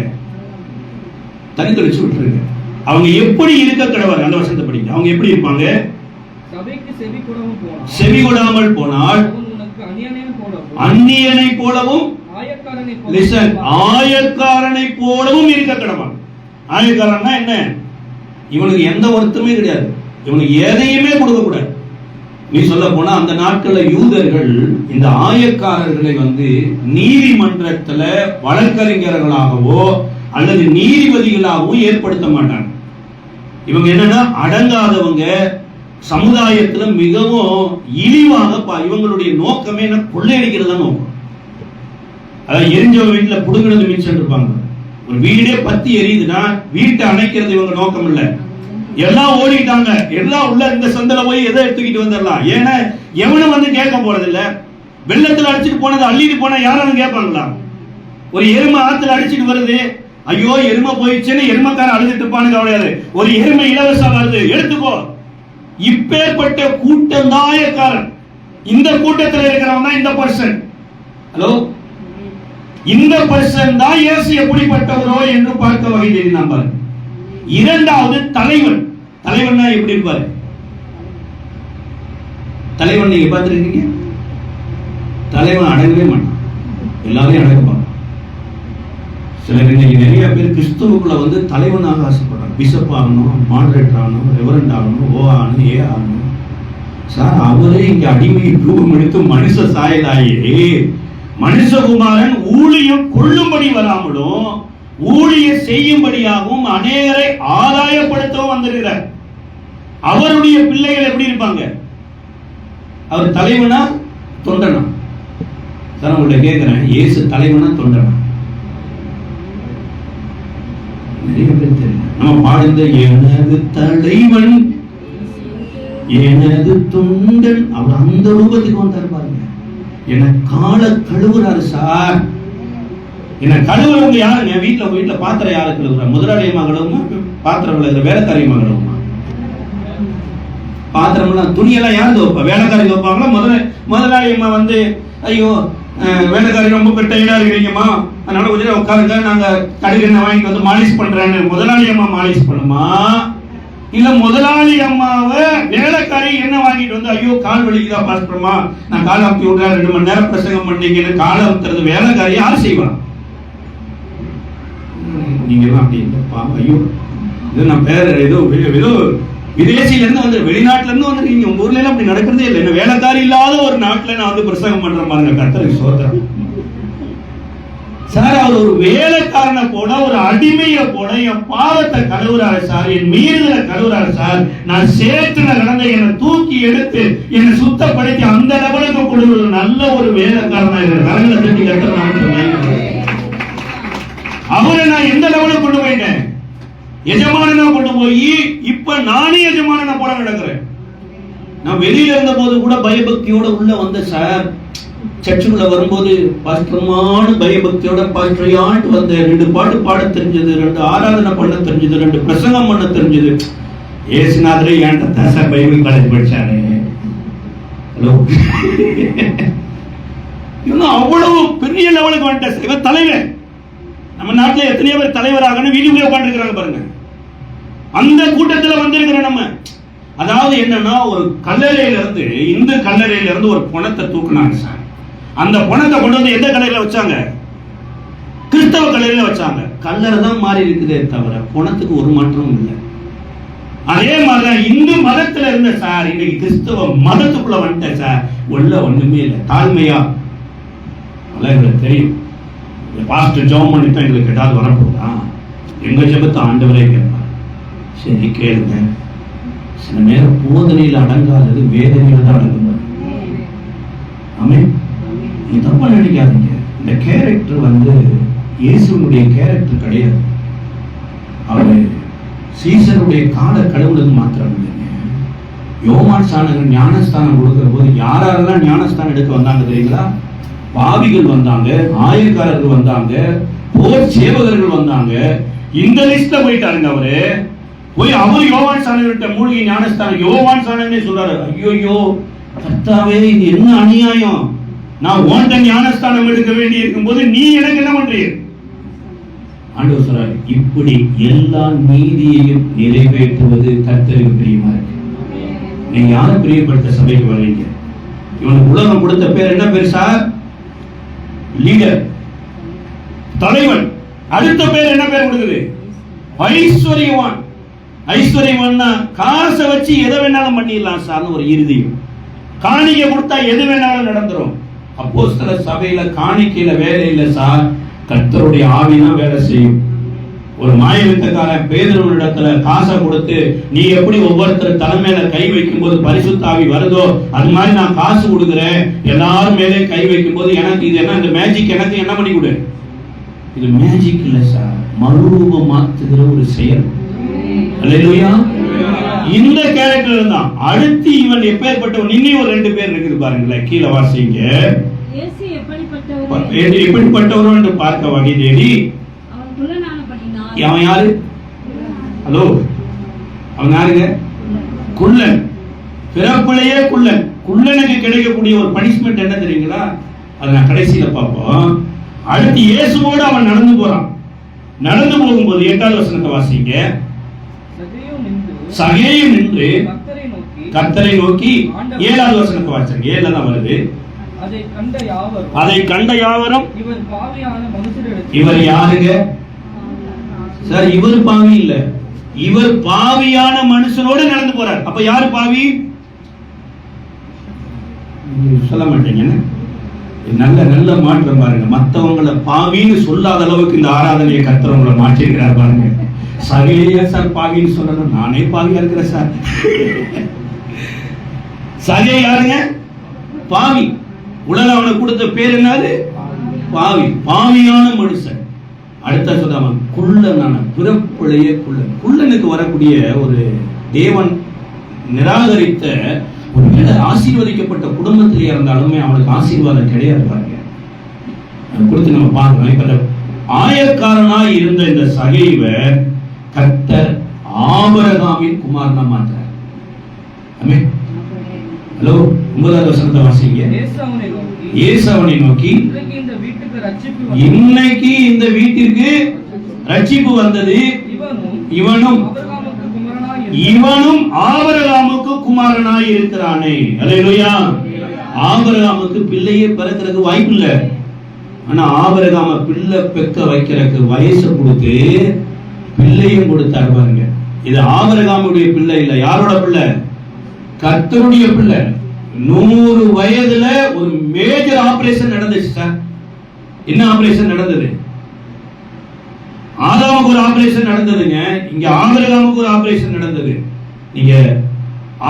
Speaker 2: தனித்தளிச்சு விட்டுருங்க. அவங்க எப்படி இருக்க கடவர், அந்த வசனத்தை படிங்க. அவங்க எப்படி இருப்பாங்க? செவி கொடாமல் போனால் அந்நியனை போலவும் ஆயக்காரனை போலவும் இருக்க கடவன். ஆயக்காரன்னா என்ன? இவனுக்கு எந்த வருத்தமே கிடையாது, இவனுக்கு எதையுமே கொடுக்க கூடாது. நீ சொல்ல போனா அந்த நாட்கள்ல யூதர்கள் இந்த ஆயக்காரர்களை வந்து நீதிமன்றத்துல வழக்கறிஞர்களாகவோ அல்லது நீதிபதிகளாகவோ ஏற்படுத்த மாட்டாங்க. இவங்க என்னன்னா அடங்காதவங்க, சமுதாயத்துல மிகவும் இழிவாக இவங்களுடைய நோக்கமே என்ன, கொள்ளையடிக்கிறது தான் நோக்கம். அதாவது எரிஞ்சவங்க வீட்டுல புடுங்கிறது மிச்சம் இருப்பாங்க. ஒரு வீடே பத்தி எரியுதுன்னா வீட்டை அணைக்கிறது இவங்க நோக்கம் இல்ல. எல்லாம் ஓடிட்டாங்க, எல்லாம் உள்ள இந்த சந்தில போய் எதை எடுத்துக்கிட்டு வந்துடலாம். ஏன்னா எவனும் வந்து கேட்க போறது இல்ல. வெள்ளத்துல அடிச்சுட்டு போனது அள்ளிட்டு போனா யாரும் கேட்பாங்களா? ஒரு எருமை ஆத்துல அடிச்சுட்டு வருது, ஐயோ எருமை போயிடுச்சுன்னு எருமைக்காரன் அழுதுட்டு இருப்பானு கவலையாது. ஒரு எருமை இலவசம் வருது, எடுத்துக்கோ. இப்பேற்பட்ட கூட்டம் தாயக்காரன். இந்த கூட்டத்தில் இருக்கிறவன் தான் இந்த பர்சன். ஹலோ, இந்த பர்சன் தான் இயேசு எப்படிப்பட்டவரோ என்று பார்க்க வகை தெரியும். இரண்டாவது தலைவன். தலைவன் எப்படி இருப்பாரு? தலைவன் நீங்க பார்த்திருக்கீங்க? தலைவன் அடங்கவே மாட்டான், எல்லாரையும் அடங்குவான். சிலர் இன்னைக்கு நிறைய பேர் கிறிஸ்துவுக்குள்ள வந்து தலைவனாக ஆசைப்படுறாங்க. பிஷப் ஆகணும், மாடரேட்டர் ஆகணும், ரெவரண்ட் ஆகணும், ஓ ஆகணும், ஏ ஆகணும். சார், அவரே இங்க அடிமை ரூபம் எடுத்து மனுஷ சாயலாயே மனுஷகுமாரன் ஊழியம் கொள்ளும்படி வராமலும் ஊழிய செய்யும்படியாகவும் அநேகரை ஆதாயப்படுத்தவும் வந்திருக்கிறார். அவருடைய பிள்ளைகள் எப்படி இருப்பாங்க? அவர் தலைவனா தொண்டனா? சார் உங்களை கேட்கிறேன், இயேசு தலைவனா தொண்டனா? நிறைய பேர் தெரியல. நம்ம பாடுந்த எனது தலைவன் எனது தொண்டன், அவர் அந்த ரூபத்துக்கு வந்தார் பாருங்க. என்ன கால கழுவுறாரு சார். என்ன கழுவுறவங்க யாருங்க? வீட்டுல பாத்திரம் யாரு கழுவுறா? முதலாளி அம்மா கழுவுமா? பாத்திரம் விளையாடுற வேலைக்காரி அம்மா கழுவுமா? பாத்திரம் எல்லாம் துணியெல்லாம் யாரு துவைப்பா? வேலைக்காரி துவைப்பாங்களா? முதலாளி அம்மா வந்து ஐயோ வேலைக்காரி ரொம்ப பெட்டையா இருக்கிறீங்கம்மா, அதனால கொஞ்சம் உட்காருங்க, நாங்க கடுகு வாங்கிட்டு வந்து மாலிஷ் பண்றேன்னு முதலாளி அம்மா மாலிஷ் பண்ணுமா? இல்ல முதலாளி அம்மாவை வேலைக்காரி என்ன வாங்கிட்டு வந்து ஐயோ கால் வலிக்குதா பாஸ்டர்மா, நான் கால் அமுத்தி விடுறேன், 2 மணி நேரம் பிரசங்கம் பண்ணீங்கன்னு கால் அமுத்துறது வேலைக்காரி யார் செய்வா? நீங்க எல்லாம் அப்படி இல்லப்பா. ஐயோ இது நான் பேர ஏதோ விதேசியில இருந்து வந்து வெளிநாட்டுல இருந்து வந்து நீங்க உங்க ஊர்ல எல்லாம் அப்படி நடக்கிறதே இல்லை. என்ன வேலைக்காரி இல்லாத ஒரு நாட்டுல நான் வந்து பிரசங்கம் பண்ற மாதிரி கர்த்தருக்கு சோதரம். சார், அவர் ஒரு வேலைக்காரனை போல ஒரு அடிமையை போல என் பாவத்தை கழுவுறாரு சார், என் மீறுதலை கழுவுறாரு சார், நான் சேத்துல கடந்த என்னை தூக்கி எடுத்து என்னை சுத்தப்படுத்தி அந்த லெவலுக்கு கொடுக்கிற நல்ல ஒரு வேலைக்காரனா இருக்கிற கரங்களை தட்டி கட்டுறான். அவரை நான் எந்த லெவலுக்கு கொண்டு போயிட்டேன்? எஜமானனா கொண்டு போய் இப்ப நானே எஜமானனா போல நடக்கிறேன். நான் வெளியில இருந்த போது கூட பயபக்தியோட உள்ள வந்த சார், சர்ச்சுக்குள்ள வரும்போது பாஸ்டர்மான பயபக்தியோட பாஸ்டரையாண்டு வந்த 2 பாட்டு பாட தெரிஞ்சது, 2 ஆராதனை பண்ண தெரிஞ்சது, 2 பிரசங்கம் பண்ண தெரிஞ்சது. ஏசுநாதரே ஏன்டா சார் பைபிள் காலேஜ் படிச்சாரு. ஹலோ, இன்னும் அவ்வளவு பெரிய லெவலுக்கு வந்துட்ட தலைவர். நம்ம நாட்டில் எத்தனையோ பேர் தலைவராகணும் வீட்டுக்குள்ளே உட்காந்துருக்கிறாங்க பாருங்க. அந்த கூட்டத்தில் வந்திருக்கிற நம்ம. அதாவது என்னன்னா, ஒரு கல்லறையில இருந்து, இந்து கல்லறையில இருந்து ஒரு பணத்தை தூக்குனாங்க சார். அந்த பணத்தை கொண்டு வந்து எந்த கல்லறையில வச்சாங்க? கிறிஸ்தவ கல்லறையில வச்சாங்க. கல்லறை தான் மாறி இருக்குதே தவிர பணத்துக்கு ஒரு மாற்றமும் இல்லை. அதே மாதிரிதான் இந்து மதத்துல இருந்த சார் இன்னைக்கு கிறிஸ்தவ மதத்துக்குள்ள வந்துட்டேன் சார். உள்ள ஒண்ணுமே இல்லை. தாழ்மையா எங்களுக்கு தெரியும். பாஸ்டர் ஜெபம் பண்ணித்தான் எங்களுக்கு ஏதாவது வரப்போதா? எங்க ஜெபத்தை ஆண்டவரே கேட்பார். சரி கேளுங்க. சில நேரம் போதனையில் அடங்காதது வேதனையில் தான் அடங்குவார். ஆமென். நீ தப்பா நினைக்காதீங்க. இந்த கேரக்டர் இயேசுனுடைய கேரக்டர் கிடையாது. அவரு சீசருடைய கால கடவுளுக்கு மாத்திரம் இல்லைங்க. யோவான் ஸ்நானகன் ஞானஸ்தானம் கொடுக்கிற போது யாரெல்லாம் ஞானஸ்தானம் எடுக்க வந்தாங்க தெரியுங்களா? பாவிகள் வந்தாங்க, ஆயக்காரர்கள் வந்தாங்க, போர் சேவகர்கள் வந்தாங்க. இந்த லிஸ்ட்ல போயிட்டாருங்க அவரு. போய் அவரு யோவான் ஸ்நானகர்கிட்ட மூழ்கி ஞானஸ்தானம், யோவான் ஸ்நானகனே சொல்றாரு, ஐயோ கர்த்தாவே இது என்ன அநியாயம், நான் ஓண்ட ஞானஸ்தானம் எடுக்க வேண்டி இருக்கும் போது நீ எனக்கு என்ன பண்றீங்க? ஆண்டவர் சொல்றாரு, இப்படி எல்லா நீதியையும் நிறைவேற்றுவது கர்த்தருக்கு பிரியமா இருக்கு. நீங்க யாரை பிரியப்படுத்த சபைக்கு வர்றீங்க? இவனுக்கு உலகம் கொடுத்த பேர் என்ன பேர் சார்? லீடர், தலைவன். அடுத்த பேர் என்ன பேர் கொடுக்குது? ஐஸ்வர்யவான். ஐஸ்வர்யவான்னா காசை வச்சு எதை வேணாலும் பண்ணிடலாம் சார் ஒரு இறுதியும். காணிக்கை கொடுத்தா எது வேணாலும் நடந்துரும். அப்போஸ்தல சபையில காணிக்கையில வேலை இல்லை சார், கர்த்தருடைய ஆவிதான் வேலை செய்யும். ஒரு மாயவித்தக்காரன் பேதுருவினிடத்துல காசை கொடுத்து, நீ எப்படி ஒவ்வொருத்தர் தலைமையில கை வைக்கும் போது பரிசுத்த ஆவி வருதோ அது மாதிரி நான் காசு கொடுக்குறேன், எல்லாரும் மேலே கை வைக்கும் போது எனக்கு இது என்ன, இந்த மேஜிக் எனக்கு என்ன பண்ணி கொடு. இது மேஜிக் இல்ல சார், மறுரூபம் மாத்துகிற ஒரு செயல். அல்லேலூயா. இந்த கேரக்டர் தான். அடுத்து இவன் எப்பேற்பட்டவன்? இன்னும் ஒரு 2 பேர் இருக்குது பாருங்களேன், கீழே வாசிங்க. எப்படிப்பட்டவர் என்று பார்க்க வகை தேடி. அவன் யாரு? ஹலோ, அவன் யாருங்க? குள்ளன். பிறப்பிலேயே குள்ளன். குள்ளனுக்கு கிடைக்கக்கூடிய ஒரு பனிஷ்மெண்ட் என்ன தெரியுங்களா? அதை நான் கடைசியில பார்ப்போம். அடுத்து இயேசுவோடு அவன் நடந்து போறான். நடந்து போகும்போது 8வது வசனத்தை வாசிங்க. சகேயும் நின்று கர்த்தரை நோக்கி 7வது வசனத்தை வாசிங்க. 7ல தான் வருது. அதை கண்ட யாவரும் இவர் யாருங்க சார்? இவர் பாவி இல்ல, இவர் பாவியான மனுஷனோடு நடந்து போறார். அப்ப யாரு பாவி? சொல்ல மாட்டீங்க. நல்ல நல்ல மாற்றம் பாருங்க. மற்றவங்களை பாவின்னு சொல்லாத அளவுக்கு இந்த ஆராதனையை கர்த்தவங்களை மாற்றிருக்கிறார் பாருங்க. சகையா சார் பாவின்னு சொல்லணும், நானே பாவியா இருக்கிறேன் சார். சகை யாருங்க? பாவி. உலக அவனுக்கு கொடுத்த பேர் என்னது? பாவி. பாவியான மனுஷன். அடுத்த சொல்லாம குள்ளனான பிறப்பிலேயே குள்ளன். குள்ளனுக்கு வரக்கூடிய ஒரு தேவன் நிராகரித்த ஒரு ஆசீர்வதிக்கப்பட்ட குடும்பத்திலே இருந்தாலுமே அவனுக்கு ஆசீர்வாதம் கிடையாது பாருங்க. கொடுத்து நம்ம பார்க்கணும். இப்ப ஆயக்காரனாய் இருந்த இந்த சகைவர் கர்த்தர் ஆபிரகாமின் குமாரனா மாற்றார். ஆமென். ஹலோ, 9வது வசனத்தை வாசிங்க. இயேசு அவனை நோக்கி, இன்னைக்கு இந்த வீட்டிற்கு ரட்சிப்பு வந்தது, இவனும் ஆபிரகாமுக்கு குமாரனாய் இருக்கிறானே. அல்லேலூயா. ஆபிரகாமுக்கு பிள்ளையே பிறக்கிறதுக்கு வாய்ப்பு இல்லை. ஆனா ஆபிரகாம பிள்ளை பெக்க வைக்கிறதுக்கு வயசு கொடுத்து பிள்ளையும் கொடுத்தாரு பாருங்க. இது ஆபிரகாமுடைய பிள்ளை இல்ல, யாரோட பிள்ளை? கர்த்தருடைய பிள்ளை. 100 வயதுல ஒரு மேஜர் ஆபரேஷன் நடந்துச்சு சார். என்ன ஆபரேஷன் நடந்தது? ஆதாமுக்கு ஒரு ஆபரேஷன் நடந்ததுங்க. இங்க ஆபிரகாமுக்கு ஒரு ஆபரேஷன் நடந்தது. நீங்க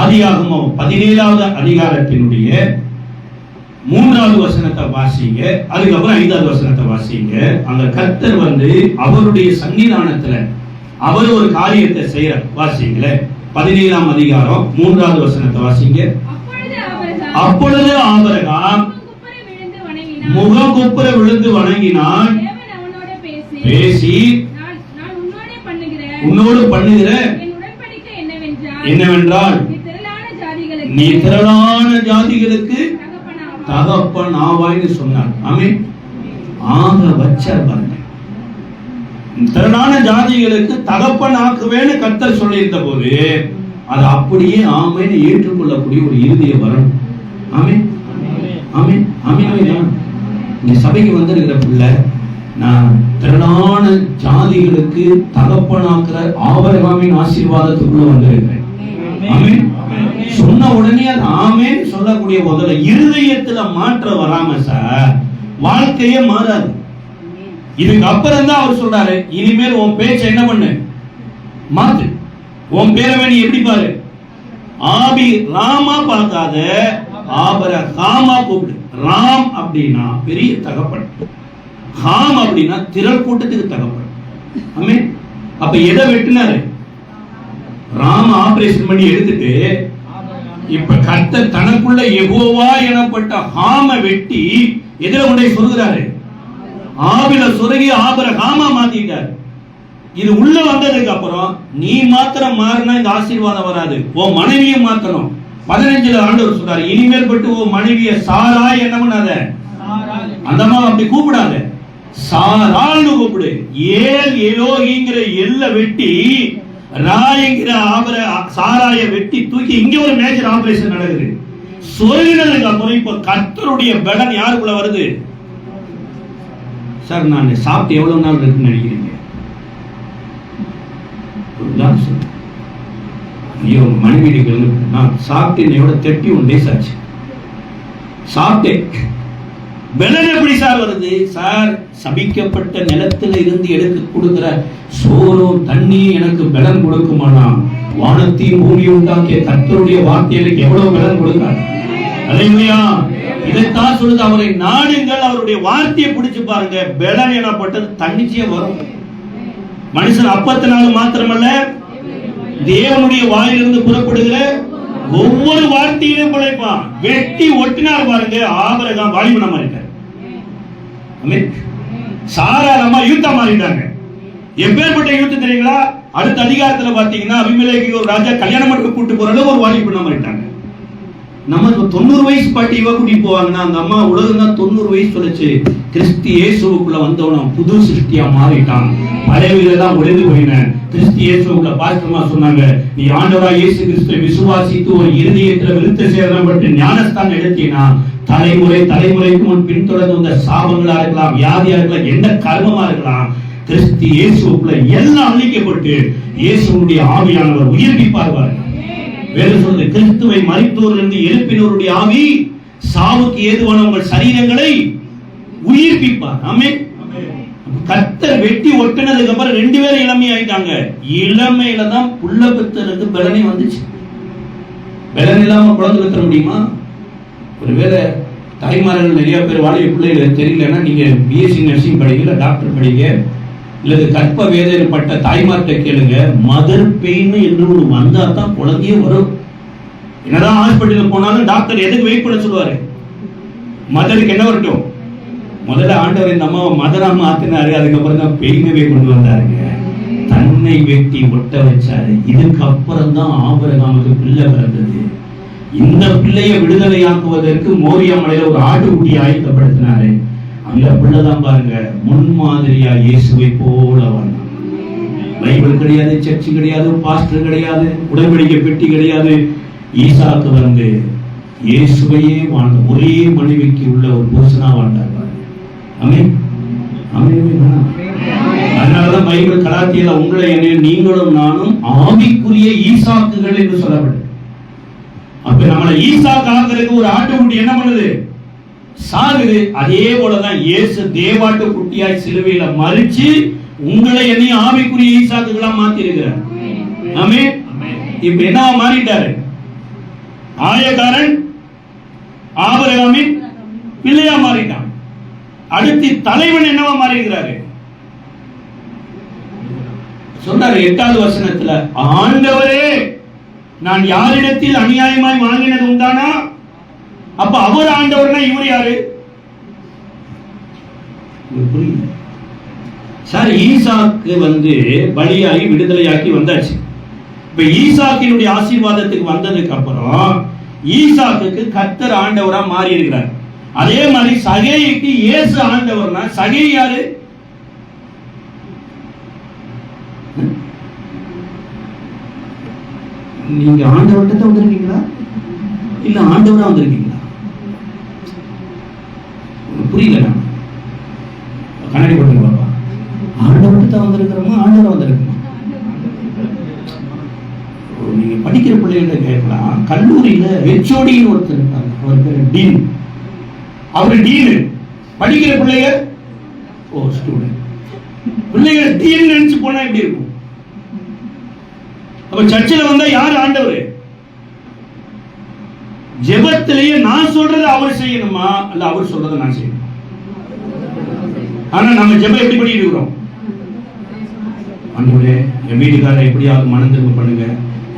Speaker 2: ஆதியாகமம் 17வது அதிகாரத்தினுடைய 3வது வசனத்தை வாசிங்க. அதுக்கப்புறம் 5வது வசனத்தை வாசிங்க. அந்த கர்த்தர் அவருடைய சன்னிதானத்துல அவர் ஒரு காரியத்தை செய்யறார். வாசிங்களே. 17ஆம் அதிகாரம் 3வது வசனத்தை வாசிங்க. அப்பொழுது ஆபிரகாம் முகங்குப்புற விழுந்து வணங்கினான். பேசி, உன்னோடு பண்ணுகிற என்னவென்றால் நீ திரளான ஜாதிகளுக்கு தகப்பன் ஆவாய்னு சொன்னார். ஆமென். ஆக வச்சார் பாருங்க. திரளான ஜாதிகளுக்கு தகப்பன் ஆக்குவேன்னு கர்த்தர் சொல்லியிருந்த போது அது அப்படியே ஆமென்னு ஏற்றுக்கொள்ளக்கூடிய ஒரு இறுதிய வரணும். ஆமென் ஆமென் ஆமென். இந்த சபைக்கு வந்திருக்கிற பிள்ளை, நான் திரளான ஜாதிகளுக்கு தகப்பனாக்குற ஆபிரகாமின் ஆசீர்வாதத்துக்குள்ள வந்திருக்கிறேன். ஆமென் சொன்ன உடனே அது ஆமென் சொல்லக்கூடிய முதல்ல இருதயத்துல மாற்றம் வராம சார் வாழ்க்கையே மாறாது. இதுக்கு அப்புறம் தான் அவர் சொல்றாரு, இனிமேல் உன் பேச்ச என்ன பண்ணு, மாத்து. உன் பேரை நீ எப்படி பாரு, ஆபி ராமா பார்க்காத ஆபரகாமா கூப்பிடு. ராம் அப்படின்னா பெரிய தகப்பன், ஹாம் அப்படின்னா திரள் கூட்டத்துக்கு தகப்பன். ஆமென். அப்ப எதை வெட்டினாரு? ராம ஆபரேஷன் பண்ணி எடுத்துட்டு இப்ப கர்த்தர் தனக்குள்ள யெகோவா எனப்பட்ட ஹாம வெட்டி எதிர கொண்டே சொல்கிறாரு, ஆபில சொருகி ஆபிரகாமா மாத்திட்டார். இது உள்ள வந்ததுக்கு அப்புறம் நீ மாத்திரம் மாறினா இந்த ஆசீர்வாதம் வராது, உன் மனைவியும் மாத்தணும். 15 ஆண்டவர் சொல்றாரு, இனிமேல் பட்டு உன் மனைவிய சாராய் என்ன பண்ணாத, அந்த அம்மா அப்படி கூப்பிடாத, சாராள்னு கூப்பிடு. ஏல் எலோகிங்கிற எல்ல வெட்டி ராயங்கிற சாராய வெட்டி தூக்கி இங்க ஒரு மேஜர் ஆபரேஷன் நடக்குது. சொருகினதுக்கு அப்புறம் இப்ப கர்த்தருடைய பலன் யாருக்குள்ள வருது? சார் நான் சாப்பிட்டு எவ்வளவு நாள் இருக்குன்னு நினைக்கிறீங்க? ஐயோ மனைவி நான் சாப்பிட்டு என்னையோட 31 days ஆச்சு. சாப்பிட்டேன். பலன் எப்படி சார் வருது? சார் சபிக்கப்பட்ட நிலத்தில் இருந்து எடுத்து கொடுக்கிற சோறும் தண்ணி எனக்கு பலன் கொடுக்குமானா, வானத்தையும் பூமி உண்டாக்கிய கர்த்தருடைய வார்த்தைகளுக்கு எவ்வளவு பலன் கொடுக்கிறார். அல்லேலூயா. இதைத்தான் சொல்லுது, அவரை நாடுங்கள், அவருடைய வார்த்தையை பிடிச்சு பாருங்க, பலன் எனப்பட்டது தன்னிச்சையா வரும். மனுஷன் அப்பத்தினால மாத்திரமல்ல, தேவனுடைய வாயிலிருந்து புறப்படுகிற ஒவ்வொரு வார்த்தையிலும் பிழைப்பான். வெட்டி ஒட்டினார் பாருங்க, ஆபிரகாம் வாலிபனா மாறிட்டார். சாராளமா யூத்தா மாறிட்டாங்க. எப்பேற்பட்ட யூத்து தெரியுங்களா? அடுத்த அதிகாரத்துல பாத்தீங்கன்னா அபிமெலேக்கு ஒரு ராஜா கல்யாணம் பண்ணி கூட்டு போற அளவு ஒரு வாலிபனா மாறிட்டாங்க. நம்ம 90 வயசு பாட்டி இவ கூட்டிட்டு போவாங்கன்னா, அந்த அம்மா உலகம் தான் 90 வயசு சொல்லுச்சு. கிறிஸ்து இயேசுவுக்குள்ள வந்தவன புது சிருஷ்டியா மாறிட்டான், பழையவையெல்லாம் ஒளிந்து போயின. கிறிஸ்து இயேசுவுக்குள்ள பாஸ்டர்மா சொன்னாங்க, நீ ஆண்டவராய் இயேசு கிறிஸ்துவை விசுவாசித்து ஒரு இருதயத்துல விருத்த சேதனம் பட்டு ஞானஸ்தானம் எடுத்தீனா, தலைமுறை தலைமுறைக்கு முன் பின்தொடர்ந்து வந்த சாபங்களா இருக்கலாம், வியாதியா இருக்கலாம், எந்த கர்மமா இருக்கலாம், கிறிஸ்து இயேசுவுக்குள்ள எல்லாம் அழிக்கப்பட்டு இயேசுவுடைய ஆவியானவர் உயிர்ப்பிப்பார். வேறு சொல்றது, கிறிஸ்துவை மரித்தோரிலிருந்து எழுப்பினோருடைய ஆவி சாவுக்கு ஏதுவான உங்கள் சரீரங்களை உயிர்ப்பிப்பார். ஆமென். கர்த்தர் வெட்டி ஒட்டினதுக்கு அப்புறம் 2 பேரும் இளமை ஆயிட்டாங்க. இளமையில தான் புள்ள பெத்தருக்கு பலனே வந்துச்சு. பலன் இல்லாம குழந்தை பெற்ற முடியுமா? ஒருவேளை தாய்மார்கள் நிறைய பேர் வாலிப பிள்ளைகள் தெரியலன்னா, நீங்க பிஎஸ்சி நர்சிங் படிக்கல, டாக்டர் படிக்க, இல்லது கற்ப வேதனை பட்ட தாய்மார்கிட்ட கேளுங்க. மதர் பெயின் என்று ஒன்று வந்தா தான் குழந்தையே வரும். என்னதான் ஹாஸ்பிட்டல் போனாலும் டாக்டர் எதுக்கு வெயிட் பண்ண சொல்லுவாரு? மதருக்கு என்ன வரட்டும்? முதல்ல ஆண்டவர் இந்த அம்மாவை மதரா மாத்தினாரு, அதுக்கப்புறம் தான் பெயினவே கொண்டு வந்தாருங்க. தன்னை வெட்டி ஒட்ட வச்சாரு. இதுக்கப்புறம் தான் ஆபிரகாமுக்கு பிள்ளை பிறந்தது. இந்த பிள்ளையை விடுதலையாக்குவதற்கு மோரியா மலையில ஒரு ஆட்டுக்குட்டி ஆயத்தப்படுத்தினாரு. அந்த பிள்ளைதான் பாருங்க முன்மாதிரியா இயேசுவை போல வந்தான். பைபிள் கிடையாது, சர்ச்சு கிடையாது, பாஸ்டர் கிடையாது, உடன்படிக்கை பெட்டி கிடையாது. ஈசாக்கு வந்து இயேசுவையே வாழ்ந்த ஒரே மனைவிக்கு உள்ள ஒரு புருஷனா வாழ்ந்தார். ஆமென் ஆமென். அதனாலதான் பைபிள் கலாத்தியில உங்களை நீங்களும் நானும் ஆவிக்குரிய ஈசாக்குகள் என்று சொல்லப்படும். அப்ப நம்மளை ஈசாக்கு ஆகிறதுக்கு ஒரு ஆட்டுக்குட்டி என்ன பண்ணுது? சாகுது. அதே போலதான் இயேசு தேவாட்டு குட்டியாய் சிலுவையில மரிச்சு உங்களை என்னையும் ஆவிக்குரிய ஈசாக்குகளா மாத்தி இருக்கிறார். ஆமென். இப்ப என்ன மாறிட்டாரு? ஆயக்காரன் ஆபிரகாமின் பிள்ளையா மாறிட்டான். அடுத்து தலைவன் என்னவா மாறி இருக்கிறாரு? சொல்றாரு 8வது வசனத்துல, ஆண்டவரே நான் யாரிடத்தில் அநியாயமாய் வாங்கினது உண்டானா? அப்ப அவர் ஆண்டவர்னா இவர் யாரு? சார் ஈசாக்கு வந்து பலியாகி விடுதலையாக்கி வந்தாச்சு. இப்ப ஈசாக்கினுடைய ஆசீர்வாதத்துக்கு வந்ததுக்கு அப்புறம் ஈசாக்குக்கு கர்த்தர் ஆண்டவரா மாறி இருக்கிறார். அதே மாதிரி சகேயுக்கு இயேசு ஆண்டவர்னா, சகே யாரு?
Speaker 1: நீங்க ஆண்டவர்கிட்ட தான் வந்திருக்கீங்களா இல்ல ஆண்டவரா வந்திருக்கீங்களா? புரியல. நான் கண்ணாடி போட்டு பாப்பா, ஆண்டவர்கிட்ட தான் வந்திருக்கிறோமா ஆண்டவரா வந்திருக்கோமா? நீங்க படிக்கிற பிள்ளைகளை கேட்கலாம். கல்லூரியில ஹெச்ஓடின்னு ஒருத்தர் இருக்காங்க, அவர் பேரு டீன். அவரு டீனு, படிக்கிற பிள்ளைங்க ஸ்டூடெண்ட். பிள்ளைகள் டீன் நினைச்சு போனா எப்படி இருக்கும்? அப்ப சர்ச்சில் வந்தா யார் ஆண்டவர்? ஜெபத்திலேயே நான் சொல்றதை அவர் செய்யணுமா அல்ல அவர் சொல்றதை நான் செய்யணும்? ஆனா நம்ம ஜெபம் எப்படி பண்ணிட்டு இருக்கிறோம்? ஆண்டவரே என் வீட்டுக்காரரை எப்படியாவது மனம் திரும்ப பண்ணுங்க,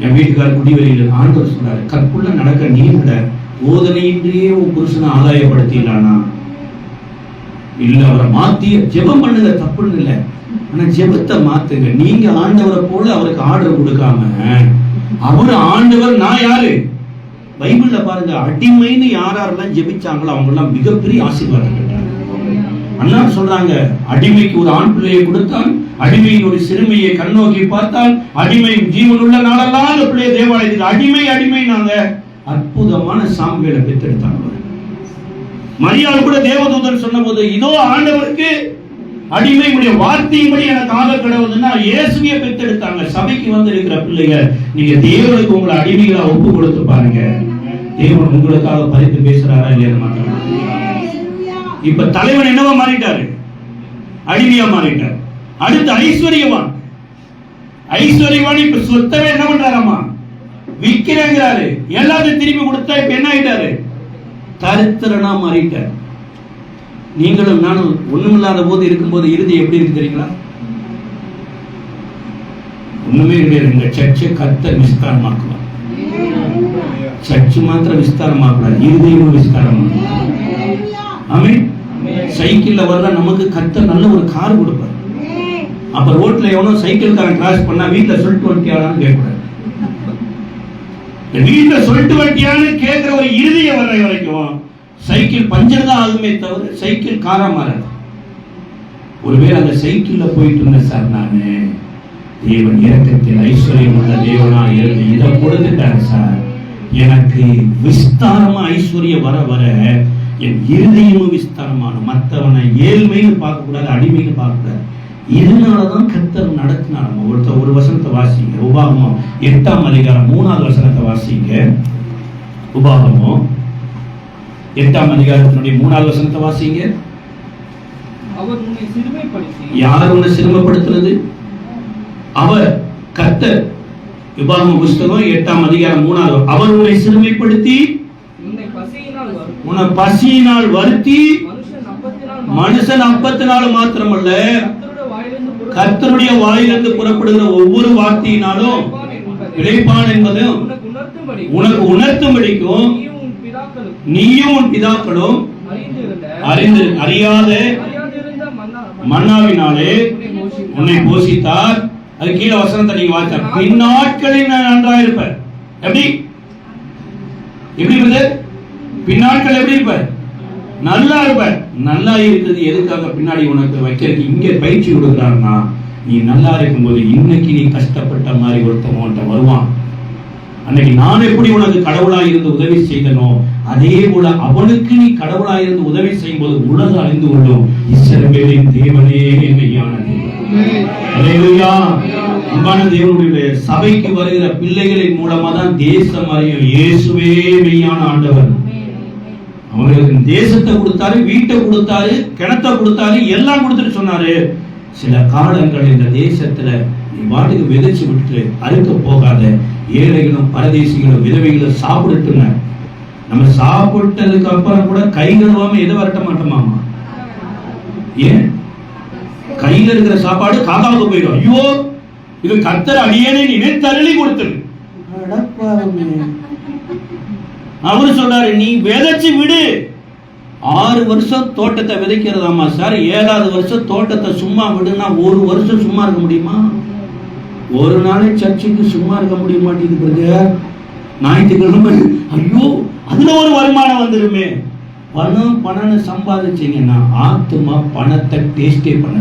Speaker 1: என் வீட்டுக்காரர் குடிவெளியில். ஆண்டவர் சொல்றாரு, கற்புள்ள நடக்க நீ விட போதனையின்றியே உன் புருஷனை ஆதாயப்படுத்திடலானா? இல்ல, அவரை மாத்தி ஜெபம் பண்ணுங்க, தப்புன்னு இல்லை. ஆனா ஜெபத்தை மாத்துங்க. நீங்க ஆண்டவரை போல அவருக்கு ஆர்டர் கொடுக்காம, அவரு ஆண்டவர் நான் யாரு? பைபிள்ல பாருங்க, அடிமைன்னு யாரெல்லாம் ஜெபிச்சாங்களோ அவங்க எல்லாம் மிகப்பெரிய ஆசீர்வாதம் பெற்றாங்க. அண்ணா சொல்றாங்க, அடிமைக்கு ஒரு ஆண் பிள்ளையை கொடுத்தான், அடிமையின் ஒரு சிறுமியை கண்ணோக்கி பார்த்தால், அடிமை ஜீவனுள்ள நாளெல்லாம் அந்த பிள்ளையை தேவாலயத்தில் அடிமை அடிமை நாங்க அற்புதமான சாமுவேலை பெற்றெடுத்தாங்க. மரியாள் கூட தேவதூதன் சொன்ன போது, இதோ ஆண்டவருக்கு அடிமை உடைய வார்த்தையின்படி எனக்கு ஆக கிடவுதுன்னா இயேசுவியை பெற்றெடுத்தாங்க. சபைக்கு வந்து இருக்கிற பிள்ளைகள், நீங்க தேவனுக்கு உங்களை அடிமைகளா ஒப்பு கொடுத்து பாருங்க, தேவன் உங்களுக்காக பறித்து பேசுறாரா இல்லையா? இப்ப தலைவன் என்னவா மாறிட்டாரு? அடிமையா மாறிட்டார். அடுத்து ஐஸ்வர்யவான். ஐஸ்வர்யவான் இப்ப சொத்தவே என்ன பண்றாராமா? விற்கிறேங்கிறாரு. எல்லாத்தையும் திரும்பி கொடுத்தா இப்ப என்ன ஆயிட்டாரு? தரித்திரனா மாறிட்டார். நீங்களும் நானும் ஒண்ணுமில்லாத போது இருக்கும்போது இறுதி எப்படி இருக்கு தெரியுங்களா? ஒண்ணுமே கிடையாது. சர்ச்சை கர்த்தர் விஸ்தாரமாக்குவார். சர்ச்சு மாத்திரம் விஸ்தாரமாக்குவார், இருதயமும் விஸ்தாரமாக்குவார். ஆமென். சைக்கிள்ல வர்ற நமக்கு கர்த்தர் நல்ல ஒரு கார் கொடுப்பார். அப்ப ரோட்ல எவனோ சைக்கிள்காரன் கிராஸ் பண்ணா வீட்டுல சொல்லிட்டு வட்டியானான்னு கேட்கக்கூடாது. வீட்டுல சொல்லிட்டு வட்டியான்னு கேட்கிற ஒரு இறுதிய வர்ற வரைக்கும் சைக்கிள் பஞ்சர் தான் ஆகுமே தவிர சைக்கிள் காரா மாறாது. ஒருவேளை அந்த சைக்கிள்ல போயிட்டு இருந்தேன் சார், நானு தேவன் இரக்கத்தில் ஐஸ்வர்யம் உள்ள தேவனா இருந்து இதை கொடுத்துட்டாரு சார், எனக்கு விஸ்தாரமா ஐஸ்வர்யம் வர வர என் இருதயமும் விஸ்தாரமான, மற்றவனை ஏழ்மைன்னு பார்க்க கூடாது, அடிமைன்னு பார்க்க கூடாது. இதனாலதான் கர்த்தர் நடத்தினார். ஒருத்தர் ஒரு வசனத்தை வாசிங்க, உபாகமம் 8ஆம் அதிகாரம் 3வது வசனத்தை வாசிங்க. உபாகமம் 8ஆம் அதிகாரத்தினுடைய 3வது வசனத்தை வாசிங்க.
Speaker 3: அவர் உன்னை சிறுமைப்படுத்தி.
Speaker 1: யார் உன்னை சிறுமைப்படுத்துறது? அவர் கர்த்தர். உபாகமம் புஸ்தகம் 8ஆம் அதிகாரம் 3வது. அவர் உன்னை சிறுமைப்படுத்தி உன்னை பசியினால் வருத்தி, மனுஷன் அப்பத்தினால் மாத்திரமல்ல கர்த்தருடைய வாயிலிருந்து புறப்படுகிற ஒவ்வொரு வார்த்தையினாலும் இளைப்பான் என்பதும் உனக்கு உணர்த்தும்படிக்கும் நீயும் உன் பிதாக்களும் அறியாத மன்னாவினாலே உன்னை போஷித்தார். அது கீழே வசனத்தை நீங்க வாசித்தார். பின்னாட்களில் நான் நன்றாயிருப்ப. எப்படி எப்படி பின்னாட்கள் எப்படி இருப்ப? நல்லா இருப்ப. நல்லா இருக்குது எதுக்காக? பின்னாடி உனக்கு வைக்கிறதுக்கு இங்கே பயிற்சி கொடுக்குறாருன்னா, நீ நல்லா இருக்கும்போது இன்னைக்கு நீ கஷ்டப்பட்ட மாதிரி ஒருத்தவன்ட்ட வருவான். அன்னைக்கு நான் எப்படி உனக்கு கடவுளாக இருந்து உதவி செய்தனோ அதே போல அவனுக்கு நீ கடவுளாக இருந்து உதவி செய்யும் போது உலகம் அறிந்து கொள்ளும் இஸ்ரவேலின் தேவனே மெய்யான தேவன். அல்லேலூயா. அன்பான தேவனுடைய சபைக்கு வருகிற பிள்ளைகளின் மூலமா தான் தேசம் அறியும் இயேசுவே மெய்யான ஆண்டவர். அவங்களுக்கு தேசத்தை கொடுத்தாரு, வீட்டை கொடுத்தாரு, கிணத்தை கொடுத்தாரு, எல்லாம் கொடுத்துட்டு சொன்னாரு, சில காலங்கள் இந்த தேசத்துல நீ வாட்டுக்கு விதைச்சு விட்டு அறுக்க போகாத, ஏழைகளும் பரதேசிகளும் விதவைகளும் சாப்பிட்டுங்க. நம்ம சாப்பிட்டதுக்கு அப்புறம் கூட கை கழுவாம எதை வரட்ட மாட்டோமாமா? ஏன்? கையில இருக்கிற சாப்பாடு காக்காவுக்கு போயிடும். ஐயோ, இது கர்த்தர் அடியேனை நினைத்தருளி கொடுத்தது. அவரு சொல்றாரு, நீ விதைச்சு விடு. 6 வருஷம் தோட்டத்தை விதைக்கிறதாமா சார். 7வது வருஷம் தோட்டத்தை சும்மா விடுனா 1 வருஷம் சும்மா இருக்க முடியுமா? ஒரு நாளை சர்ச்சுக்கு சும்மா இருக்க முடிய மாட்டேங்குது. ஞாயிற்றுக்கிழமை ஐயோ அதுல ஒரு வருமானம் வந்துருமே. பணம்னு சம்பாதிச்சீங்கன்னா ஆத்துமா பணத்தை டேஸ்டே பண்ண.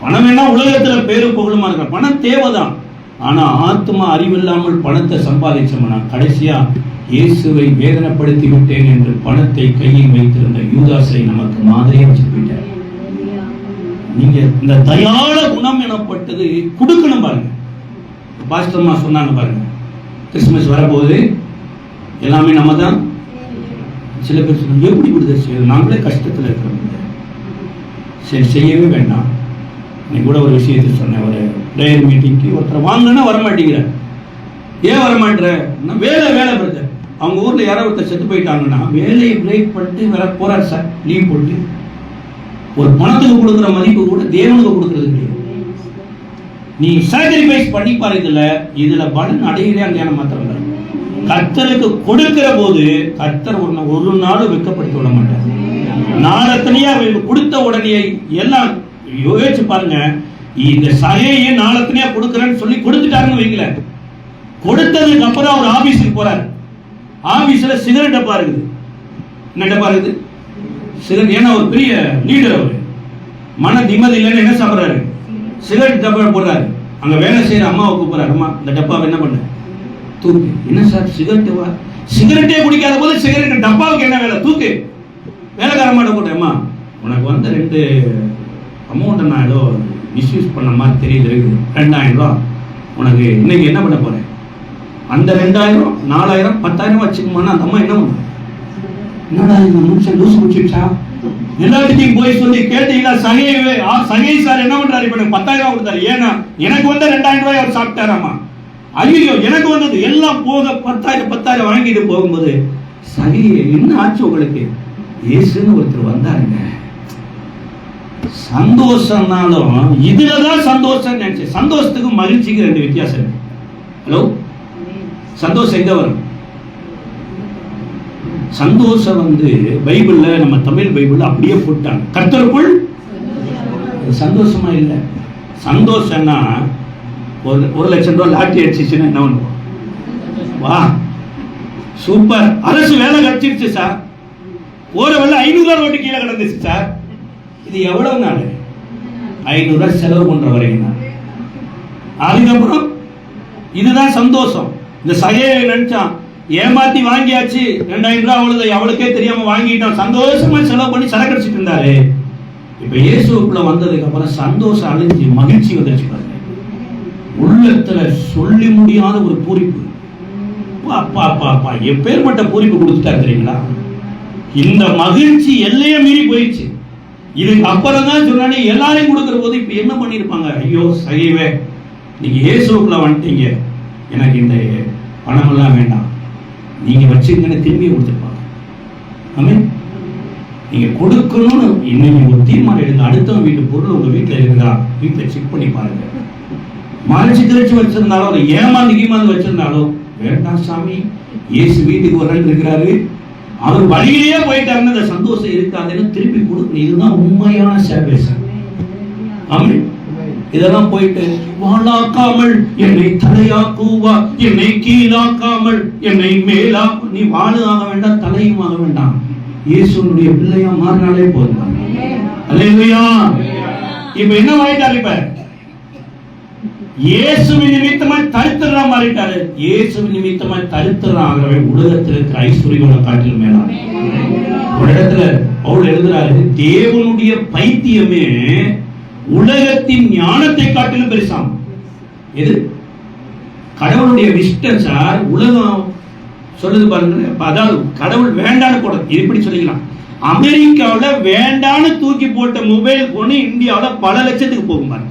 Speaker 1: பணம் வேணா உலகத்துல பேரு புகழுமா இருக்க, பணம் தேவைதான்.
Speaker 2: ஆனா ஆத்மா அறிவில்லாமல் பணத்தை சம்பாதிச்சோம்னா கடைசியா இயேசுவை வேதனைப்படுத்தி விட்டேன் என்று பணத்தை கையில் வைத்திருந்த யூதாசை நமக்கு மாதிரியா வச்சு போயிட்டார். நீங்க இந்த தயாள குணம் எனப்பட்டது கொடுக்கணும் பாருங்க. பாஸ்டர்மா சொன்னாங்க பாருங்க, கிறிஸ்துமஸ் வரப்போகுது, எல்லாமே நம்ம தான். சில பேர் சொன்னாங்க எப்படி விடுதல் செய்யணும், நாங்களே கஷ்டத்தில் இருக்கிறோம், சரி செய்யவே வேண்டாம். இன்னைக்கு கூட ஒரு விஷயத்தை சொன்னேன், ஒரு ப்ரேயர் மீட்டிங்க்கு ஒருத்தர் வாங்கன்னா வரமாட்டேங்கிற. ஏன் வரமாட்டேற? வேலை வேலை பிரச்சனை. அவங்க ஊர்ல யாரோ ஒருத்தர் செத்து போயிட்டாங்கன்னா வேலையை பிரேக் பண்ணிட்டு வேற போறாரு சார், லீவ் போட்டு. ஒரு பணத்துக்கு கொடுக்குற மதிப்பு கூட தேவனுக்கு கொடுக்கறது கிடையாது. நீ சாக்ரிஃபைஸ் பண்ணி பாருங்கல்ல, இதுல பலன் அடையிலே அங்கேயான மாத்திரம் தான். கர்த்தருக்கு கொடுக்கிற போது கர்த்தர் ஒரு நாள் வெட்கப்படுத்தி விட மாட்டார். நாளத்தனையா கொடுத்த உடனே எல்லாம் யோசிச்சு பாருங்க. இந்த சகையை நாளத்தனையா கொடுக்கறேன்னு சொல்லி கொடுத்துட்டாருன்னு வைக்கல. கொடுத்ததுக்கு அப்புறம் அவர் ஆபீஸுக்கு போறாரு. ஆபீஸ்ல சிகரெட் டப்பா இருக்குது. என்ன டப்பா இருக்குது? சிகரெட். ஏன்னா ஒரு பெரிய லீடர், அவர் மன நிம்மதி இல்லைன்னு என்ன சாப்பிட்றாரு? சிகரெட் டப்பா போடுறாரு. அங்க வேலை செய்யற அம்மாவை கூப்பிடுறாரு, அம்மா இந்த டப்பாவை என்ன பண்ண தூக்கு. என்ன சார் சிகரெட்? சிகரெட்டே குடிக்காத போது சிகரெட் டப்பாவுக்கு என்ன வேலை? தூக்கு. வேலைக்கார மாட்ட போட்டேன், அம்மா உனக்கு வந்து 2 அமௌண்ட்டை நான் ஏதோ மிஸ்யூஸ் பண்ண மாதிரி தெரியுது, 2000 ரூபா உனக்கு இன்னைக்கு என்ன பண்ண போறேன்? அந்த 2000 4000 10,000 வச்சுக்கோமான்னு அந்த அம்மா என்ன பண்ண? என்னடா இந்த மனுஷன் லூசு முடிச்சுச்சா? எல்லாத்தையும் போய் சொல்லி கேட்டீங்களா? சகை சார் என்ன பண்றாரு? இப்ப 10,000 ரூபாய் கொடுத்தாரு. ஏன்னா எனக்கு வந்து 2000 ரூபாய் அவர் சாப்பிட்டாராமா. ஐயோ எனக்கு வந்தது எல்லாம் போக 10,000 வாங்கிட்டு போகும்போது சகை என்ன ஆச்சு உங்களுக்கு? இயேசுன்னு ஒருத்தர் வந்தாருங்க. சந்தோஷம்னாலும் இதுலதான் சந்தோஷம் நினைச்சேன். சந்தோஷத்துக்கு மகிழ்ச்சிக்கு 2 வித்தியாசம் இருக்கு. ஹலோ, சந்தோஷம் எங்க வரும்? சந்தோஷம் வந்து பைபிள்ல, நம்ம தமிழ் பைபிள்ல அப்படியே போட்டாங்க, கர்த்தருக்குள் சந்தோஷமா இல்லை. சந்தோஷம்னா 1,00,000 ரூபாய் லாட்டரி அடிச்சிச்சுன்னா என்ன பண்ணுவோம்? வா சூப்பர், அரசு வேலை கிடைச்சிருச்சு சார், ஒரு வேலை 500 ரூபாய் ரோட்டு கீழே கிடந்துச்சு சார். இது எவ்வளவு நாள்? 500 ரூபாய் செலவு பண்ற வரைக்கும். அதுக்கப்புறம் இதுதான் சந்தோஷம். இந்த சகையை நினைச்சான், ஏமாத்தி வாங்கியாச்சு 2000 ரூபாய், அவ்வளவு அவளுக்கே தெரியாம வாங்கிட்டோம், சந்தோஷமா செலவு பண்ணி சரக்கு அடிச்சுட்டு இருந்தாரு. இப்ப இயேசுக்குள்ள வந்ததுக்கு அப்புறம் சந்தோஷம் அழிஞ்சு மகிழ்ச்சி வந்துச்சு பாருங்க. உள்ளத்துல சொல்லி முடியாத ஒரு பூரிப்பு. அப்பா அப்பா அப்பா எப்பேற்பட்ட பூரிப்பு கொடுத்துட்டாரு தெரியுங்களா? இந்த மகிழ்ச்சி எல்லையே மீறி போயிடுச்சு. இதுக்கு அப்புறம் தான் சொன்னானே எல்லாரையும் கொடுக்கிற போது இப்ப என்ன பண்ணிருப்பாங்க? ஐயோ சகிவே, நீங்க இயேசுக்குள்ள வந்துட்டீங்க, எனக்கு இந்த பணம் எல்லாம் வேண்டாம், நீங்க வச்சுங்கன்னு திரும்பி கொடுத்துருப்பாங்க. ஆமென். நீங்க கொடுக்கணும்னு இன்னைக்கு ஒரு தீர்மானம் எடுங்க. அடுத்தவங்க வீட்டு பொருள் உங்க வீட்டுல இருந்தா வீட்டுல செக் பண்ணி பாருங்க. மறைச்சு திரைச்சு வச்சிருந்தாலும், அதை ஏமாந்து வச்சிருந்தாலும் வேண்டாம் சாமி, இயேசு வீட்டுக்கு வரன்னு இருக்கிறாரு, அவர் வழியிலேயே போயிட்டாருன்னு அந்த சந்தோஷம் இருக்காதுன்னு திருப்பி கொடுக்கணும். இதுதான் உண்மையான சேவேசன். ஆமென். இதெல்லாம் போயிட்டு வாழாக்காமல் என்னை தலையாக்குவா, என்னை கீழாக்காமல் என்னை மேலா, நீ வாழு ஆக வேண்டாம், தலையும் ஆக வேண்டாம், இயேசுனுடைய பிள்ளையா மாறினாலே போதும். அல்லேலூயா. இப்ப என்ன ஆயிட்டாரு? இப்ப இயேசுவின் நிமித்தமாய் தரித்திரனா மாறிட்டாரு. இயேசுவின் நிமித்தமாய் தரித்திரனா ஆகவே உலகத்தில் இருக்கிற ஐஸ்வர்யங்களை காட்டிலும் மேலான ஒரு இடத்துல பவுல் எழுதுறாரு, தேவனுடைய பைத்தியமே உலகத்தின் ஞானத்தை காட்டிலும் பெருசாம். எது? கடவுளுடைய விஷ்டம் சார். உலகம் சொல்லுது பாருங்க, அதாவது கடவுள் வேண்டான்னு போட, இப்படி சொல்லிக்கலாம். அமெரிக்காவில் வேண்டான்னு தூக்கி போட்ட மொபைல் போன் இந்தியாவில் பல லட்சத்துக்கு போகும் பாருங்க.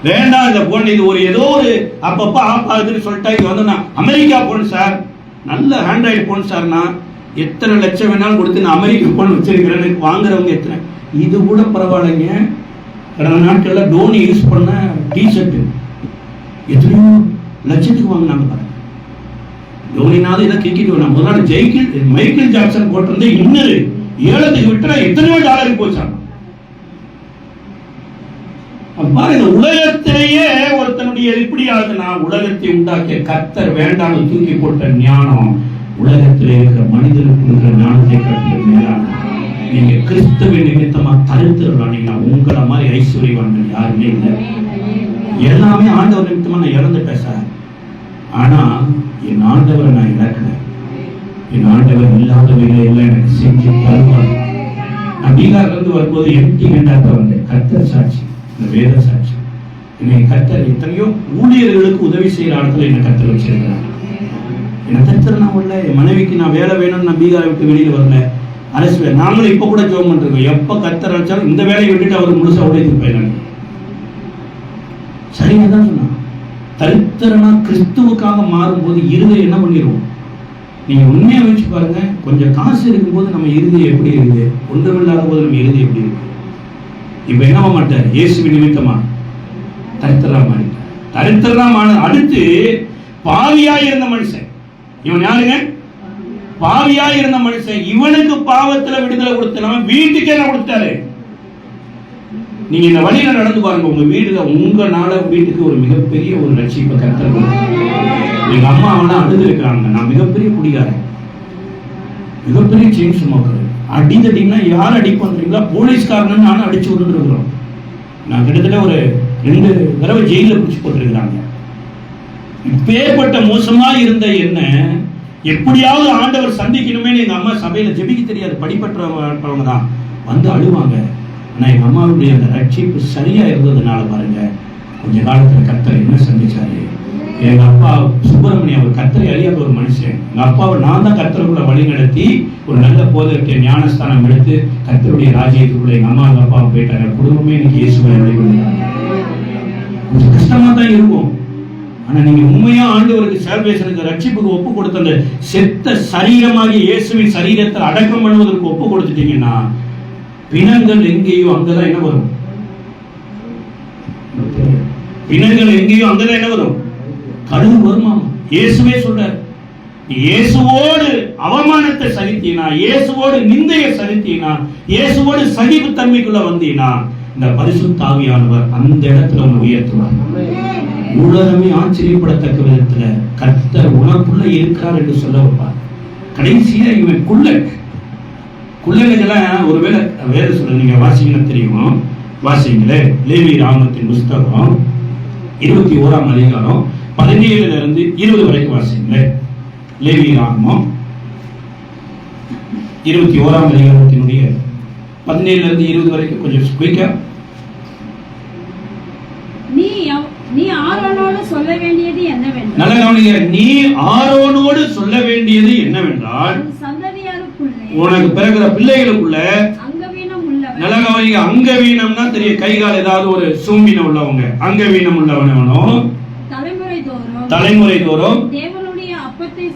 Speaker 2: வேண்டாம் இந்த போன், இது ஒரு ஏதோ ஒரு அப்பப்ப ஆப் ஆகுதுன்னு சொல்லிட்டா இது வந்து நான் அமெரிக்கா போன் சார், நல்ல ஆண்ட்ராய்டு போன் சார்னா எத்தனை லட்சம் வேணாலும் கொடுத்து நான் அமெரிக்கா போன் வச்சிருக்கிறேன்னு வாங்குறவங்க எத்தனை. இது கூட பரவாயில்லைங்க. கடந்த நாட்களில் டோனி யூஸ் பண்ண டிஷர்ட் எத்தனையோ லட்சத்துக்கு வாங்கினாங்க பாருங்க. டோனினாவது இதை கிரிக்கெட் வேணாம். முதல்ல மைக்கேல் ஜாக்சன் போட்டிருந்தே இன்னொரு ஏலத்துக்கு விட்டுனா எத்தனையோ டாலருக்கு போச்சாங்க பாருங்க. உலகத்திலேயே ஒருத்தனுடைய எப்படி ஆகுதுன்னா, உலகத்தை உண்டாக்கிய கர்த்தர் வேண்டாம் தூக்கி போட்ட ஞானம் உலகத்திலே இருக்கிற மனிதனுக்கு இருக்கிற ஞானத்தை கட்டிய மேலான. நீங்க கிறிஸ்துவின் நிமித்தமா தரித்திரரானீங்கன்னா உங்களை மாதிரி ஐஸ்வர்யவான்கள் யாருமே இல்லை. எல்லாமே ஆண்டவர் நிமித்தமா நான் இழந்துட்டேன் சார். ஆனா என் ஆண்டவரை நான் இழக்கல. என் ஆண்டவர் இல்லாதவைகளை எல்லாம் எனக்கு செஞ்சு தருவார். நான் பீகார்ல இருந்து வரும்போது எம்டி ஹேண்டாக வந்தேன். கர்த்தர் சாட்சி, இந்த வேத சாட்சி. என்னை கர்த்தர் எத்தனையோ ஊழியர்களுக்கு உதவி செய்யற ஆட்களை என்னை கர்த்தர் வச்சிருக்கிறார். என்னை கர்த்தர் நான் உள்ள என் மனைவிக்கு நான் வேலை வேணும்னு நான் பீகாரை விட்டு வெளியில வரல. அரசு வேலை நாமளும் இப்ப கூட ஜோம் பண்ணிருக்கோம். எப்ப கர்த்தர் அழைச்சாலும் இந்த வேலையை விட்டுட்டு அவர் முழுசா உடைத்து போயிடலாம். சரியா தான் சொன்னா. தரித்திரனா கிறிஸ்துவுக்காக மாறும்போது இருதயம் என்ன பண்ணிடுவோம்? நீங்க உண்மையா வச்சு பாருங்க. கொஞ்சம் காசு இருக்கும்போது நம்ம இருதயம் எப்படி இருக்குது, ஒன்றுமில்லாத போது நம்ம இருதயம் எப்படி இருக்கு. இப்ப என்ன மாட்டார்? இயேசுவின் நிமித்தமா தரித்திரனா மாறிட்டார். தரித்திரனா அடுத்து பாவியாய் இருந்த மனுஷன். இவன் யாருங்க? பாவியாய் இருந்த மனுஷன். இவனுக்கு பாவத்துல விடுதலை கொடுத்த வீட்டுக்கே என்ன கொடுத்தாரு? நீங்க இந்த வழியில நடந்து பாருங்க. உங்க வீடுல உங்களால வீட்டுக்கு ஒரு மிகப்பெரிய ஒரு ரட்சிப்பை கர்த்தர் கொடுத்தார். எங்க அம்மா அவெல்லாம் அழுது இருக்கிறாங்க. நான் மிகப்பெரிய குடிகாரன், மிகப்பெரிய செயின் சுமக்கிறேன். அடித்தடிங்கன்னா யார் அடிப்பா? போலீஸ்காரன்னு நானும் அடிச்சு விட்டுருக்கிறோம். நான் கிட்டத்தட்ட ஒரு 2 தடவை ஜெயில பிடிச்சு போட்டிருக்கிறாங்க. இப்பேற்பட்ட மோசமா இருந்த என்ன எப்படியாவது ஆண்டவர் சந்திக்கணுமே. எங்க அம்மா சபையில ஜெபிக்க தெரியாது, படிப்பற்றவங்க தான் வந்து அழுவாங்க. ஆனா எங்க அம்மாவுடைய அந்த ரட்சிப்பு சரியா இருந்ததுனால பாருங்க, கொஞ்ச காலத்துல கர்த்தர் என்ன சந்திச்சாரு. எங்க அப்பா சுப்பிரமணியம், அவர் கர்த்தரை அறியாத ஒரு மனுஷன். எங்க அப்பாவை நான் தான் கர்த்தருக்குள்ள வழி நடத்தி ஒரு நல்ல போதற்கு ஞானஸ்தானம் எடுத்து கர்த்தருடைய ராஜ்யத்துக்குள்ள எங்க அம்மா எங்க அப்பாவை போயிட்டாங்க. குடும்பமே இன்னைக்கு இயேசுவை வழிபடுறாங்க. கொஞ்சம் கஷ்டமா தான் இருக்கும். ஆனா நீங்க உண்மையா ஆண்டவருக்கு சால்வேஷனுக்கு ரட்சிப்புக்கு ஒப்பு கொடுத்த அந்த செத்த சரீரமாகிய இயேசுவின் சரீரத்தை அடக்கம் பண்ணுவதற்கு ஒப்பு கொடுத்துட்டீங்கன்னா பிணங்கள் எங்கேயோ அங்கதான் என்ன வரும்? பிணங்கள் எங்கேயோ அங்கதான் என்ன வரும்? கழுவு வருமா? இயேசுவே சொல்றார், இயேசுவோடு அவமானத்தை சகித்தீனா, இயேசுவோடு நிந்தையை சகித்தீனா, இயேசுவோடு சகிப்பு தன்மைக்குள்ள வந்தீனா இந்த பரிசுத்த ஆவியானவர் அந்த இடத்துல உன்னை உயர்த்துவார். உலகமே ஆச்சரியப்படத்தக்க விதத்துல கர்த்தர் உனக்குள்ள இருக்கிறார் என்று சொல்ல வைப்பார். கடைசியா இவன் குள்ளனுக்கெல்லாம் ஒருவேளை வேற சொல்ல நீங்க வாசிங்கன்னா தெரியும். வாசிங்களே, லேவி ராமத்தின் புஸ்தகம் 21ஆம் அதிகாரம் 17 இருந்து 20 வரைக்கும் வாசிங்களே. லேவி ராமம் 21ஆம் அதிகாரத்தினுடைய 17 இருந்து 20 வரைக்கும் கொஞ்சம் குயிக்கா.
Speaker 4: நீ ஆரோனோடு சொல்ல வேண்டியது என்னவென்றால்,
Speaker 2: நல்ல கவனிங்க, நீ ஆரோனோடு சொல்ல வேண்டியது என்னவென்றால், உனக்கு பிறகுற பிள்ளைகளுக்குள்ள அங்கவீனம் உள்ளவன். நல்ல கவனிங்க, அங்கவீனம்னா தெரியும், கை கால் ஏதாவது ஒரு சூம்பினம் உள்ளவங்க. அங்கவீனம் உள்ளவனோ தலைமுறை தோறும் தேவனுடைய அப்பத்தை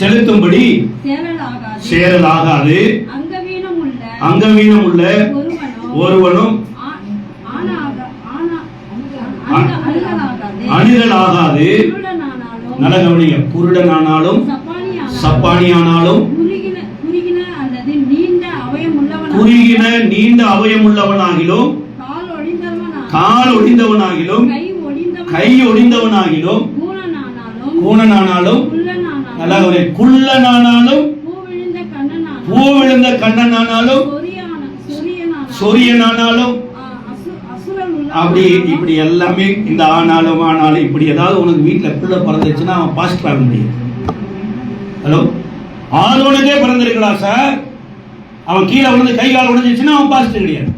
Speaker 2: செலுத்தும்படி சேரலாகாது. அங்கவீனம் உள்ள ஒருவனும் அணிதலாகாது. நல்ல கவனிங்க, குருடனானாலும் சப்பானியானாலும் குறுகின நீண்ட அவயம் உள்ளவனாகிலும் கால் ஒடிந்தவனாகிலும் கை ஒடிந்தவனாகிலும் கூணனானாலும் நல்ல ஒரு குள்ளனானாலும் பூ விழுந்த கண்ணனானாலும் சொரியனானாலும் அப்படி இப்படி எல்லாமே இந்த ஆனாலும் இப்படி ஏதாவது உனக்கு வீட்டுல பிள்ளை பிறந்துச்சுன்னா அவன் பாஸ்டர் ஆக முடியும். ஹலோ, ஆரோனுக்கே பிறந்திருக்கலாம் சார், அவன் கீழே விழுந்து கை கால் உடைஞ்சிச்சுன்னா அவன் பாஸ்டர் கிடையாது.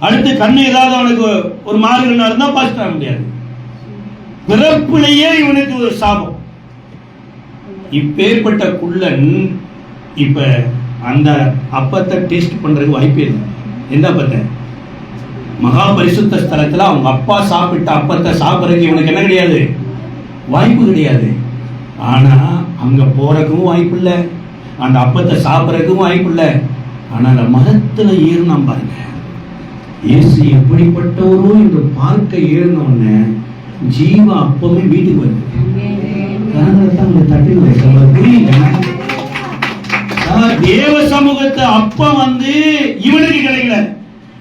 Speaker 2: அடுத்து கண்ணு ஏதாவது அவனுக்கு ஒரு மாறுகள்னா இருந்தா பாஸ்டர் ஆக முடியாது. பிறப்பிலேயே இவனுக்கு ஒரு சாபம். இப்பேற்பட்ட குள்ளன் இப்ப அந்த அப்பத்தை டேஸ்ட் பண்றதுக்கு வாய்ப்பே இல்லை. எந்த அப்பத்தை? மகா பரிசுத்த ஸ்தலத்துல அவங்க அப்பா சாப்பிட்ட அப்பத்தை சாப்பிட்றதுக்கு இவனுக்கு என்ன கிடையாது? வாய்ப்பு கிடையாது. ஆனா அங்க போறதுக்கும் வாய்ப்பு இல்லை, அந்த அப்பத்தை சாப்பிட்றதுக்கும் வாய்ப்பு இல்லை. ஆனா அந்த மரத்துல ஏறினான் பாருங்க, இயேசு எப்படிப்பட்டவரோ என்று பார்க்க ஏறினோன்னு ஜீவா அப்பமே வீட்டுக்கு வருது. தேவ சமூகத்தை அப்பம் வந்து இவனுக்கு கிடைக்கல.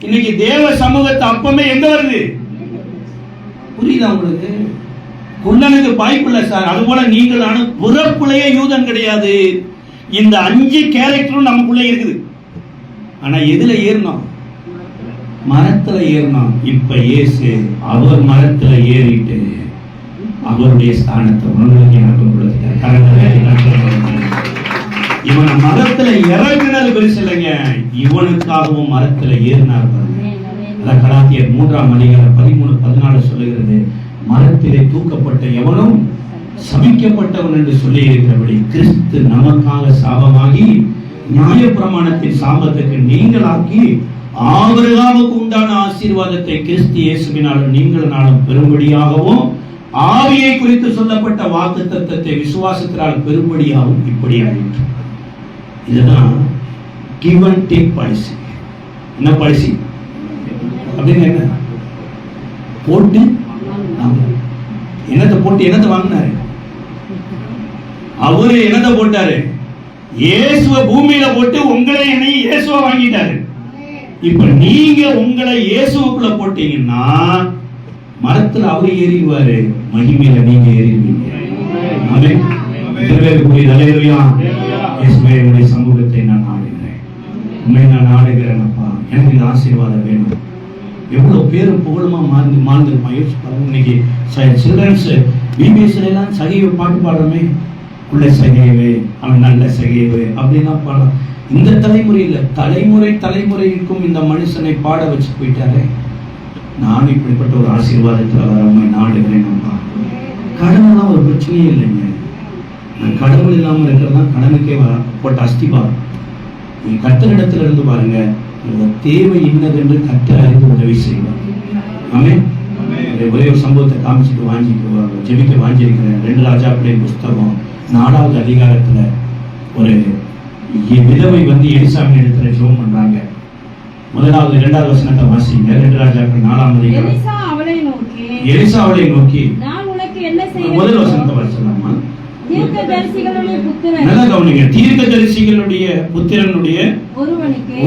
Speaker 2: இன்னைக்கு தேவ சமூகத்தை அப்பமே எங்க வருது? புரியுதா உங்களுக்கு? குள்ளனுக்கு வாய்ப்பு இல்லை சார். அதுபோல நீங்களான பிறப்புலையே யூதன் கிடையாது. இந்த 5 கேரக்டரும் நமக்குள்ளே இருக்குது. ஆனா எதுல ஏறணும்? மரத்துல ஏறணும். இப்ப இயேசு அவர் மரத்துல ஏறிட்டு அவருடைய ஸ்தானத்தை உங்களுக்கு எனக்கு கொடுத்தார். இவன் மரத்துல இறங்கினது பெருசு இல்லைங்க, இவனுக்காகவும் மரத்துல ஏறினார். கலாத்தியர் 3ஆம் அதிகாரம் 13-14 சொல்லுகிறது, மரத்திலே தூக்கப்பட்ட எவனும் சபிக்கப்பட்டவன் என்று சொல்லி இருக்கிறபடி கிறிஸ்து நமக்காக சாபமாகி நியாயப்பிரமாணத்தின் சாபத்துக்கு நீங்களாக்கி ஆபிரகாமுக்கு உண்டான ஆசீர்வாதத்தை கிறிஸ்து இயேசுவினாலும் நீங்களாலும் பெரும்படியாகவும் ஆவியை குறித்து சொல்லப்பட்ட வாக்குத்தத்தத்தை விசுவாசத்தினால் பெரும்படியாகவும் இப்படி ஆயிற்று. இதுதான் கிவ் அண்ட் டேக் பாலிசி. என்ன பாலிசி அப்படின்னு? என்ன போட்டு என்னத்தை போட்டு என்னத்தை வாங்கினாரு? அவரு என்னத்தை போட்டாரு? இயேசுவ பூமியில போட்டு உங்களை என்னையும் இயேசுவ வாங்கிட்டாரு. இப்ப நீங்க உங்களை இயேசுக்குள்ள போட்டீங்கன்னா மரத்துல அவரு ஏறிடுவாரு, மகிமையில நீங்க ஏறிடுவீங்க. ஆமென். இயேசுவே சமூகத்தை நான் நாடுகிறேன், உண்மை நான் நாடுகிறேன். அப்பா எனக்கு இந்த ஆசீர்வாதம் வேணும். எவ்வளவு பேரும் புகழுமா மாறிருப்பான். யோசிச்சு பாருங்க. இன்னைக்கு சில்ட்ரன்ஸ் பிபிஎஸ்ல எல்லாம் சகைவை பாட்டு பாடுறோமே, உள்ள சகைவே அவன் நல்ல சகைவு அப்படின்லாம் பாடலாம். இந்த தலைமுறையில் தலைமுறைக்கும் இந்த மனுஷனை பாட வச்சு போயிட்டாரு. நான் இப்படிப்பட்ட ஒரு ஆசீர்வாதத்தில் வரமை நாடுகிறேன். கடவுள்லாம் ஒரு பிரச்சனையே இல்லைங்க. கடவுள் இல்லாமல் இருக்கிறது தான் கடனுக்கே போட்ட அஸ்திபாரம். கர்த்தரிடத்துல இருந்து பாருங்க, தேவை இன்னது என்று கர்த்தர் அறிந்து உதவி செய்வார். ஆமென். ஒரே ஒரு சம்பவத்தை காமிச்சிட்டு ஜெபிக்க வாஞ்சிருக்கிறேன். 2 ராஜாக்களின் புஸ்தகம் 4வது அதிகாரத்துல ஒரு விதவை எலிசாவின் இடத்துல ஜெபம் பண்றாங்க. 1வது 2வது வசனத்தை வாசிங்க. 2 ராஜாக்கள் 4ஆம் அதிகாரம். எலிசா அவளை நோக்கி
Speaker 4: நான் உனக்கு என்ன செய்ய?
Speaker 2: முதல் வசனத்தை வாசிக்கலாமா?
Speaker 4: தீர்க்கதரிசிகளுடைய புத்திரன்,
Speaker 2: நல்லா கவனிங்க. தீர்க்கதரிசிகளுடைய புத்திரனுடைய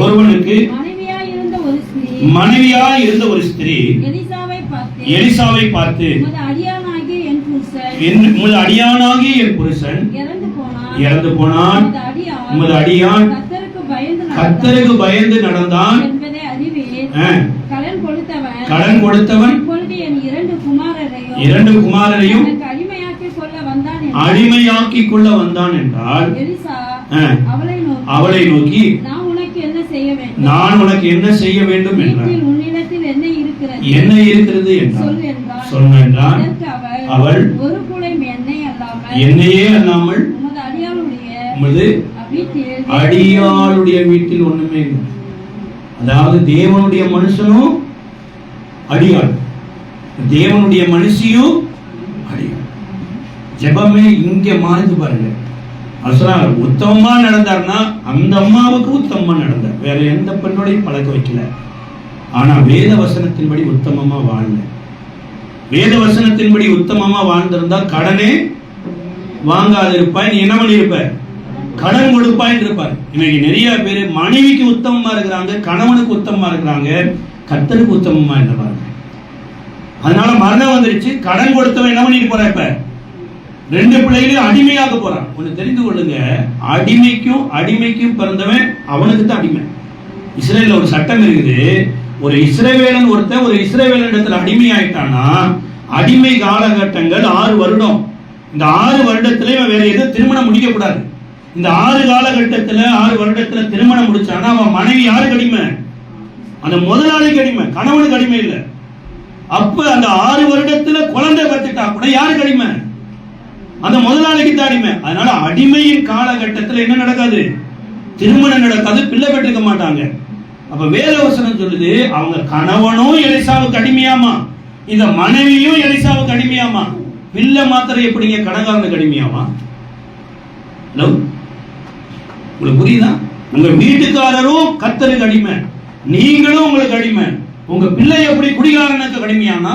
Speaker 2: ஒருவனுக்கு மனைவியாய் இருந்த ஒரு ஸ்திரீ எலிசாவை பார்த்து உமது அடியானாகிய என் புருஷன் இறந்து போனான், உமது அடியான் கர்த்தருக்கு பயந்து நடந்தான், கடன் கொடுத்தவன் 2 குமாரரையும் அடிமையாக்கி கொள்ள வந்தான் என்றால் அவளை நோக்கி நான் உனக்கு என்ன செய்ய வேண்டும் என்றால் என்ன இருக்கிறது என்றால் சொன்னான். அவள் என்னையே அல்லாமல் உமது அடியாளுடைய வீட்டில் ஒண்ணுமே இல்லை. அதாவது தேவனுடைய மனுஷனும் அடியாள், தேவனுடைய மனுஷியும் அடியாள். ஜெபமே இங்க மாறுது பாருங்க. அவசரம் உத்தமமா நடந்தார்னா அந்த அம்மாவுக்கு உத்தமமா நடந்தார், வேற எந்த பெண்ணோடையும் பழக்க வைக்கல. ஆனா வேத வசனத்தின்படி உத்தமமா வாழல. வேத வசனத்தின்படி உத்தமமா வாழ்ந்திருந்தா கடனே வாங்காது இருப்பாய், நீ என்ன பண்ணிருப்ப? கடன் கொடுப்பாயின்னு இருப்பார். இன்னைக்கு நிறைய பேர் மனைவிக்கு உத்தமமா இருக்கிறாங்க, கணவனுக்கு உத்தமமா இருக்கிறாங்க, கர்த்தருக்கு உத்தமமா இருப்பாங்க. அதனால மரணம் வந்துருச்சு. கடன் கொடுத்தவன் என்ன பண்ணிட்டு போற? இப்ப 2 பிள்ளைகளையும் அடிமையாக போறான். ஒண்ணு தெரிந்து கொள்ளுங்க, அடிமைக்கும் பிறந்தவன் அவனுக்கு தான் அடிமை. இஸ்ரேல்ல ஒரு சட்டம் இருக்குது. ஒரு இஸ்ரவேலன் ஒருத்தன் ஒரு இஸ்ரவேலன் இடத்துல அடிமை ஆயிட்டான்னா அடிமை காலகட்டங்கள் 6 வருடம். இந்த 6 வருடத்துல வேற எதுவும் திருமணம் முடிக்க கூடாது. இந்த 6 காலகட்டத்துல 6 வருடத்துல திருமணம் முடிச்சானா அவன் மனைவி யாருக்கு அடிமை? அந்த முதலாளிக்கு அடிமை, கணவனுக்கு அடிமை இல்லை. அப்ப அந்த 6 வருடத்துல குழந்தை பெற்றுட்டா கூட யாருக்கு அடிமை? அந்த முதலாளிக்கு தான் அடிமை. அதனால அடிமையின் காலகட்டத்தில் என்ன நடக்காது? திருமணம் நடக்காது, பிள்ளை பெற்றுக்க மாட்டாங்க. அப்ப வேத வசனம் சொல்லுது, அவங்க கணவனும் எலிசாவுக்கு அடிமையாமா, இந்த மனைவியும் எலிசாவுக்கு அடிமையாமா. பிள்ளை மாத்திரம் எப்படிங்க கடன்காரனுக்கு அடிமையாமா? உங்களுக்கு புரியுதா? உங்க வீட்டுக்காரரும் கர்த்தருக்கு அடிமை, நீங்களும் உங்களுக்கு அடிமை. உங்க பிள்ளை எப்படி குடிகாரனுக்கு அடிமையானா,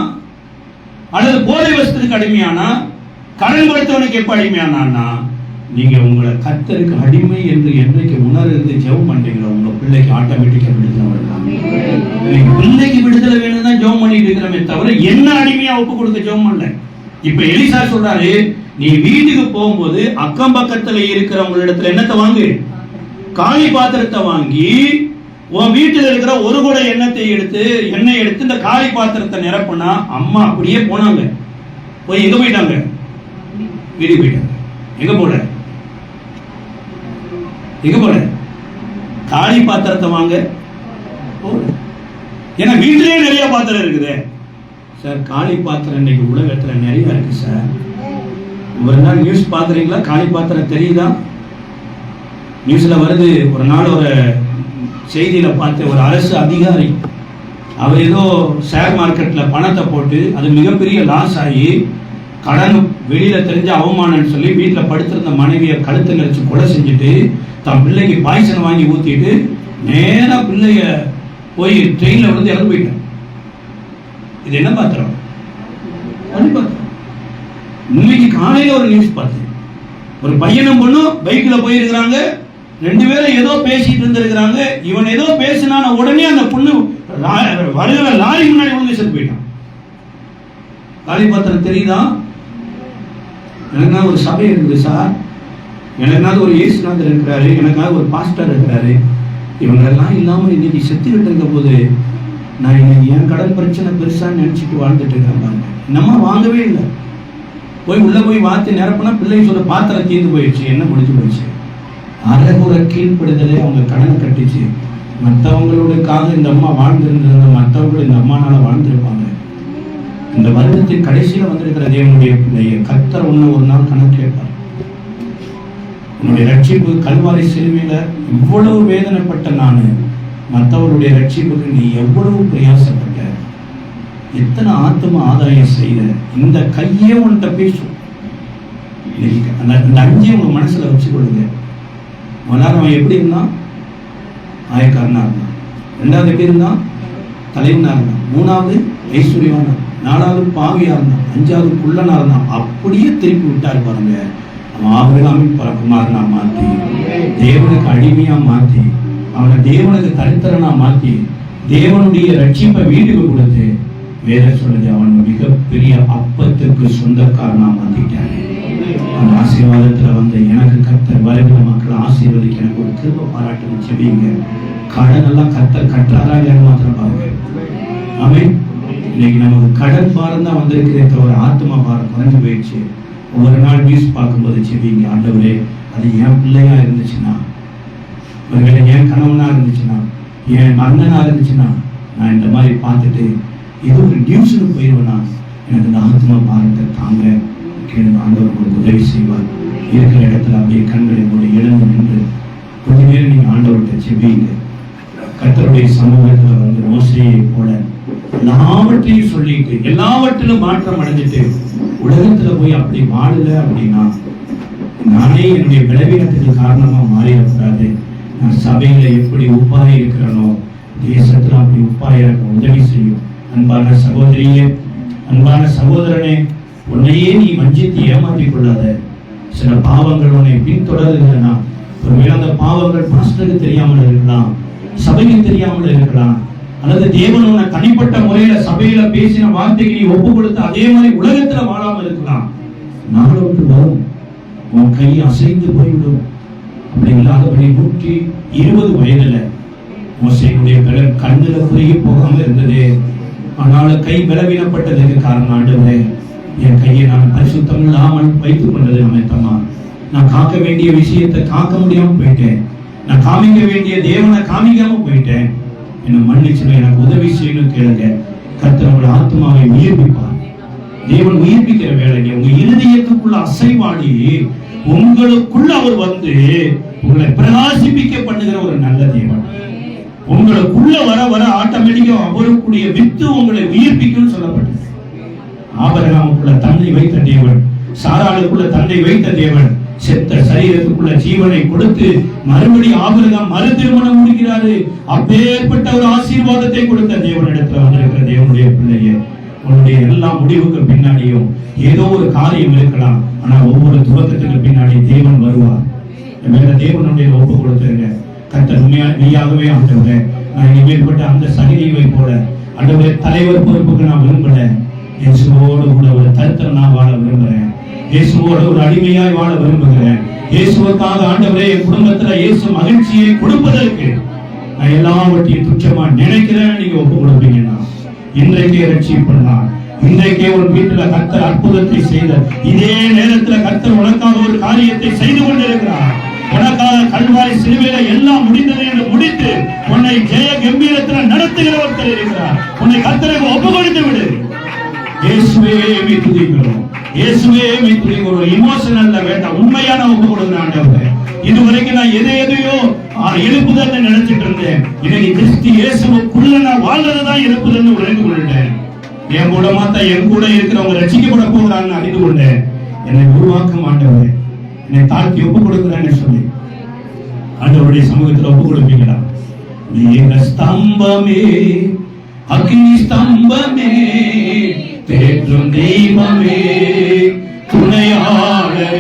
Speaker 2: அல்லது போதை வசத்துக்கு அடிமையானா, கடன் கொடுத்தவனுக்கு எப்ப அடிமையானா, நீங்க உங்களை கர்த்தருக்கு அடிமை என்று என்னைக்கு உணர்ந்து ஜெபம் பண்றீங்களோ உங்க பிள்ளைக்கு ஆட்டோமேட்டிக்கா விடுதலை வரலாம். பிள்ளைக்கு விடுதலை வேணும் தான் ஜெபம் பண்ணிட்டு இருக்கிறோமே தவிர என்ன அடிமையா ஒப்பு கொடுக்க ஜெபம் பண்ணல. இப்ப எலிசா சொல்றாரு, நீ வீட்டுக்கு போகும்போது அக்கம் பக்கத்துல இருக்கிறவங்களிடத்துல என்னத்தை வாங்கு? காலி பாத்திரத்தை வாங்கி உன் வீட்டில் இருக்கிற ஒரு குடை எண்ணெய் எடுத்து இந்த காலி பாத்திரத்தை நிரப்புனா அம்மா அப்படியே போனாங்க. போய் எங்க போயிட்டாங்க? வீட்டுக்கு போயிட்டாங்க. எங்க போல காலி பாத்திரத்தை வாங்க. ஏன்னா வீட்டிலேயே நிறைய பாத்திரம் இருக்குது சார். காலி பாத்திரம் இன்னைக்கு உலகத்துல நிறைய இருக்கு சார். ஒரு நாள் நியூஸ் பாக்குறீங்களா? காலி பாத்திரம் தெரியுதா? நியூஸ்ல வருது. ஒரு நாள் ஒரு செய்தியில பார்த்து ஒரு அரசு அதிகாரி அவர் ஏதோ ஷேர் மார்க்கெட்ல பணத்தை போட்டு அது மிகப்பெரிய லாஸ் ஆகி கடன் வெளியில தெரிஞ்ச அவமானம்னு சொல்லி வீட்டுல படுத்திருந்த மனைவியை கழுத்து நெரிச்சு கொலை செஞ்சுட்டு தன் பிள்ளைக்கு பாய்சன் வாங்கி ஊத்திட்டு நேரா பிள்ளைய போய் ட்ரெயின்ல வந்து இறந்து போயிட்டான். இது என்ன பாத்திரம்? இன்னைக்கு காலையில ஒரு நியூஸ் பார்த்தேன். ஒரு பையனும் பொண்ணும் பைக்ல போயிருக்கிறாங்க. 2 பேரும் ஏதோ பேசிட்டு இருந்திருக்கிறாங்க. இவன் ஏதோ பேசினான உடனே அந்த பொண்ணு வருகிற லாரி முன்னாடி வந்து செத்து போயிட்டான். காலி பாத்திரம் தெரியுதா? எனக்காக ஒரு சபை இருக்குது சார். எனக்காக ஒரு இயேசுநாதர் இருக்கிறாரு. எனக்காக ஒரு பாஸ்டர் இருக்கிறாரு. இவங்கெல்லாம் இல்லாம இன்னைக்கு செத்துக்கிட்டு இருக்க போது நான் இன்னைக்கு என் கடன் பிரச்சனை பெருசான்னு நினைச்சிட்டு வாழ்ந்துட்டு இருக்கேன் பாருங்க. நம்ம வாங்கவே இல்லை. போய் உள்ள போய் வார்த்தை நிரப்புனா பிள்ளை சொல்ல பாத்திரம் தீர்ந்து போயிடுச்சு. என்ன முடிஞ்சு போயிடுச்சு? அறகுற கீழ்ப்படுதலே அவங்க கடனை கட்டிச்சு. மற்றவங்களுக்காக இந்த அம்மா வாழ்ந்திருந்தது, மற்றவங்களும் இந்த அம்மானால வாழ்ந்திருப்பாங்க. இந்த வருடத்தின் கடைசியில வந்திருக்கிற தேவனுடைய பிள்ளைய கர்த்தர் ஒண்ணு ஒரு நாள் கணக்கு கேட்பார். உன்னுடைய ரட்சிப்பு கல்வாரி சிலுவையில இவ்வளவு வேதனைப்பட்ட நானு, மற்றவருடைய ரட்சிப்புக்கு நீ எவ்வளவு பிரயாசப்பட்ட, எத்தனை ஆத்ம ஆதாயம் செய்த, இந்த கையே உன்கிட்ட பேசும். அந்த 5 உங்க மனசுல வச்சு கொடுங்க. முதலாவது அவன் எப்படி இருந்தான்? ஆயக்காரனா இருந்தான். 2வது எப்படி இருந்தான்? தலைவனா இருந்தான். 3வது ஐஸ்வர்யவானா, 4வது பாவியா இருந்தான், 5வது குள்ளனா இருந்தான். அப்படியே திருப்பி விட்டாரு பாருங்க. அவன் ஆபிரகாமின் குமாரனா மாத்தி, தேவனுக்கு அடிமையா மாத்தி, அவனை தேவனுக்கு தரித்திரனா மாத்தி, தேவனுடைய ரட்சிப்பை வீட்டுக்கு கொடுத்து வேற சொல்லுது அவன் மிகப்பெரிய அப்பத்துக்கு சொந்தக்காரனா மாத்திட்டான். அந்த ஆசீர்வாதத்துல வந்து எனக்கு கர்த்தர் வருகிற மக்கள் ஆசீர்வதிக்க எனக்கு ஒரு கிருபை பாராட்டு செவிங்க. கடன் எல்லாம் கர்த்தர் கட்டுறாரா இல்லைன்னு மாத்திரம் பாருங்க. ஆமென். இன்னைக்கு நமக்கு கடன் பாரம் தான் வந்திருக்கிறே தவிர ஆத்மா பாரம் குறைஞ்சு போயிடுச்சு. ஒவ்வொரு நாள் நியூஸ் பார்க்கும்போது செவிங்க, ஆண்டவரே அது என் பிள்ளையா இருந்துச்சுன்னா, ஒருவேளை என் கணவனா இருந்துச்சுன்னா, என் அண்ணனா இருந்துச்சுன்னா, நான் இந்த மாதிரி பார்த்துட்டு ஏதோ ஒரு நியூஸ்னு போயிடுவேன்னா எனக்கு இந்த ஆத்மா பாரத்தை தாங்க ஆண்டவர் உங்களுக்கு உதவி செய்வார். இருக்கிற இடத்துல அப்படியே கண்களை மூடி எழுந்து நின்று கொஞ்ச நேரம் நீங்க ஆண்டவர்கிட்ட செபிங்க. கர்த்தருடைய சமூகத்துல வந்து மோசேயை போல எல்லாவற்றையும் சொல்லிட்டு எல்லாவற்றிலும் மாற்றம் அடைஞ்சிட்டு உலகத்துல போய் அப்படி வாழல அப்படின்னா நானே என்னுடைய பலவீனத்துக்கு காரணமா மாறிடக்கூடாது. நான் சபையில எப்படி உப்பாய இருக்கிறனோ தேசத்துல அப்படி உப்பாய உதவி செய்யும். அன்பான சகோதரியே, அன்பான சகோதரனே, உன்னையே நீ வஞ்சித்து ஏமாற்றிக் கொள்ளாத. சில பாவங்கள் உன்னை பின்தொடர்கிறனா, ஒருவேளை அந்த பாவங்கள் பாஸ்டருக்கு தெரியாமல் இருக்கலாம், சபைக்கு தெரியாமல் இருக்கலாம், அல்லது தேவன் உன்னை தனிப்பட்ட முறையில சபையில பேசின வார்த்தைக்கு நீ ஒப்பு கொடுத்து அதே மாதிரி உலகத்துல வாழாமல் இருக்கலாம். நாளொன்று வரும் உன் கை அசைந்து போய்விடும். அப்படி இல்லாதபடி 120 வயதுல மோசேயுடைய பலன் கண்ணுல குறுகி போகாம இருந்தது. ஆனாலும் கை பலவீனப்பட்டதுக்கு காரணம் ஆண்டவரே, என் கையை நான் பரிசுத்தம் இல்லாமல் வைத்துக் கொண்டது அமைத்தமா. நான் காக்க வேண்டிய விஷயத்தை காக்க முடியாம போயிட்டேன். நான் காமிக்க வேண்டிய தேவனை காமிக்காம போயிட்டேன். என்ன மன்னிச்சு எனக்கு உதவி செய்யணும் கேளுங்க. கர்த்தர் உங்கள் ஆத்மாவை உயிர்ப்பிப்பார். தேவன் உயிர்ப்பிக்கிற வேலைங்க உங்க இருதயத்துக்குள்ள அசைவாடி உங்களுக்குள்ள அவர் வந்து உங்களை பிரகாசிப்பிக்க பண்ணுகிற ஒரு நல்ல தேவன். உங்களுக்குள்ள வர வர ஆட்டோமேட்டிக்கா அவருக்குரிய வித்து உங்களை உயிர்ப்பிக்கும் சொல்லப்பட்டது. ஆபிரகாமுக்குள்ள தன்னை வைத்த தேவன், சாராளுக்குள்ள தன்னை வைத்த தேவன், செத்த சரீரத்துக்குள்ள ஜீவனை கொடுத்து மறுபடி ஆபிரகாம் மறு திருமணம் முடிக்கிறாரு. அப்பேற்பட்ட ஒரு ஆசீர்வாதத்தை கொடுத்த தேவனிடத்துல வந்திருக்கிற தேவனுடைய பிள்ளையே, உன்னுடைய எல்லா முடிவுக்கு பின்னாடியும் ஏதோ ஒரு காரியம் இருக்கலாம். ஆனா ஒவ்வொரு துவக்கத்துக்கு பின்னாடி தேவன் வருவார். வேற தேவனுடைய ஒப்பு கொடுத்துருங்க. கர்த்தர் மெய்யாகவே ஆண்டவரே, நான் இனிமேற்பட்ட அந்த சகிரியை போல ஆண்டவரே தலைவர் பொறுப்புக்கு நான் விரும்பல. இயேசுவோடு கூட ஒரு தரித்திரம் நான் வாழ விரும்புகிறேன். இயேசுவோடு ஒரு அடிமையாய் வாழ விரும்புகிறேன். இயேசுவுக்காக ஆண்டவரே என் குடும்பத்துல இயேசு மகிழ்ச்சியை கொடுப்பதற்கு
Speaker 1: நான் எல்லாவற்றையும் துச்சமா நினைக்கிறேன் நீங்க ஒப்பு கொடுப்பீங்கன்னா இன்றைக்கே ரட்சிப்படலாம். இன்றைக்கே ஒரு வீட்டுல கர்த்தர் அற்புதத்தை செய்த இதே நேரத்தில் கர்த்தர் உனக்காக ஒரு காரியத்தை செய்து கொண்டிருக்கிறார். உனக்காக கல்வாரி சிலுவையில எல்லாம் முடிந்தது என்று முடித்து உன்னை ஜெய கம்பீரத்தில் நடத்துகிற ஒருத்தர் இருக்கிறார். உன்னை கர்த்தருக்கு ஒப்பு கொடுத்து விடு. இயேசுவே மே துதிக்கிறோம், இயேசுவே மே துதிக்கிறோம். இமோஷனல்ல வேண்டாம், உண்மையான ஒப்பு கொடுங்க ஆண்டவரே. இதுவரைக்கும் நான் எதையோ எழுப்புதல் நினைச்சிட்டு இருந்தேன். இன்னைக்கு கிறிஸ்து இயேசுவுக்குள்ள நான் வாழ்றதுதான் எழுப்புதல் உணர்ந்து கொள்ளிட்டேன். என் கூட மாத்தா என் கூட இருக்கிறவங்க ரட்சிக்கப்பட போகிறான்னு அறிந்து கொண்டேன். என்னை உருவாக்க ஆண்டவரே, என்னை தாழ்த்தி ஒப்பு கொடுக்கிறேன்னு சொல்லி ஆண்டவருடைய சமூகத்தில் ஒப்பு கொடுப்பீங்களா? மேக ஸ்தம்பமே, அக்னி ஸ்தம்பமே, தேற்றும் தெய்வமே, துணையாளரே,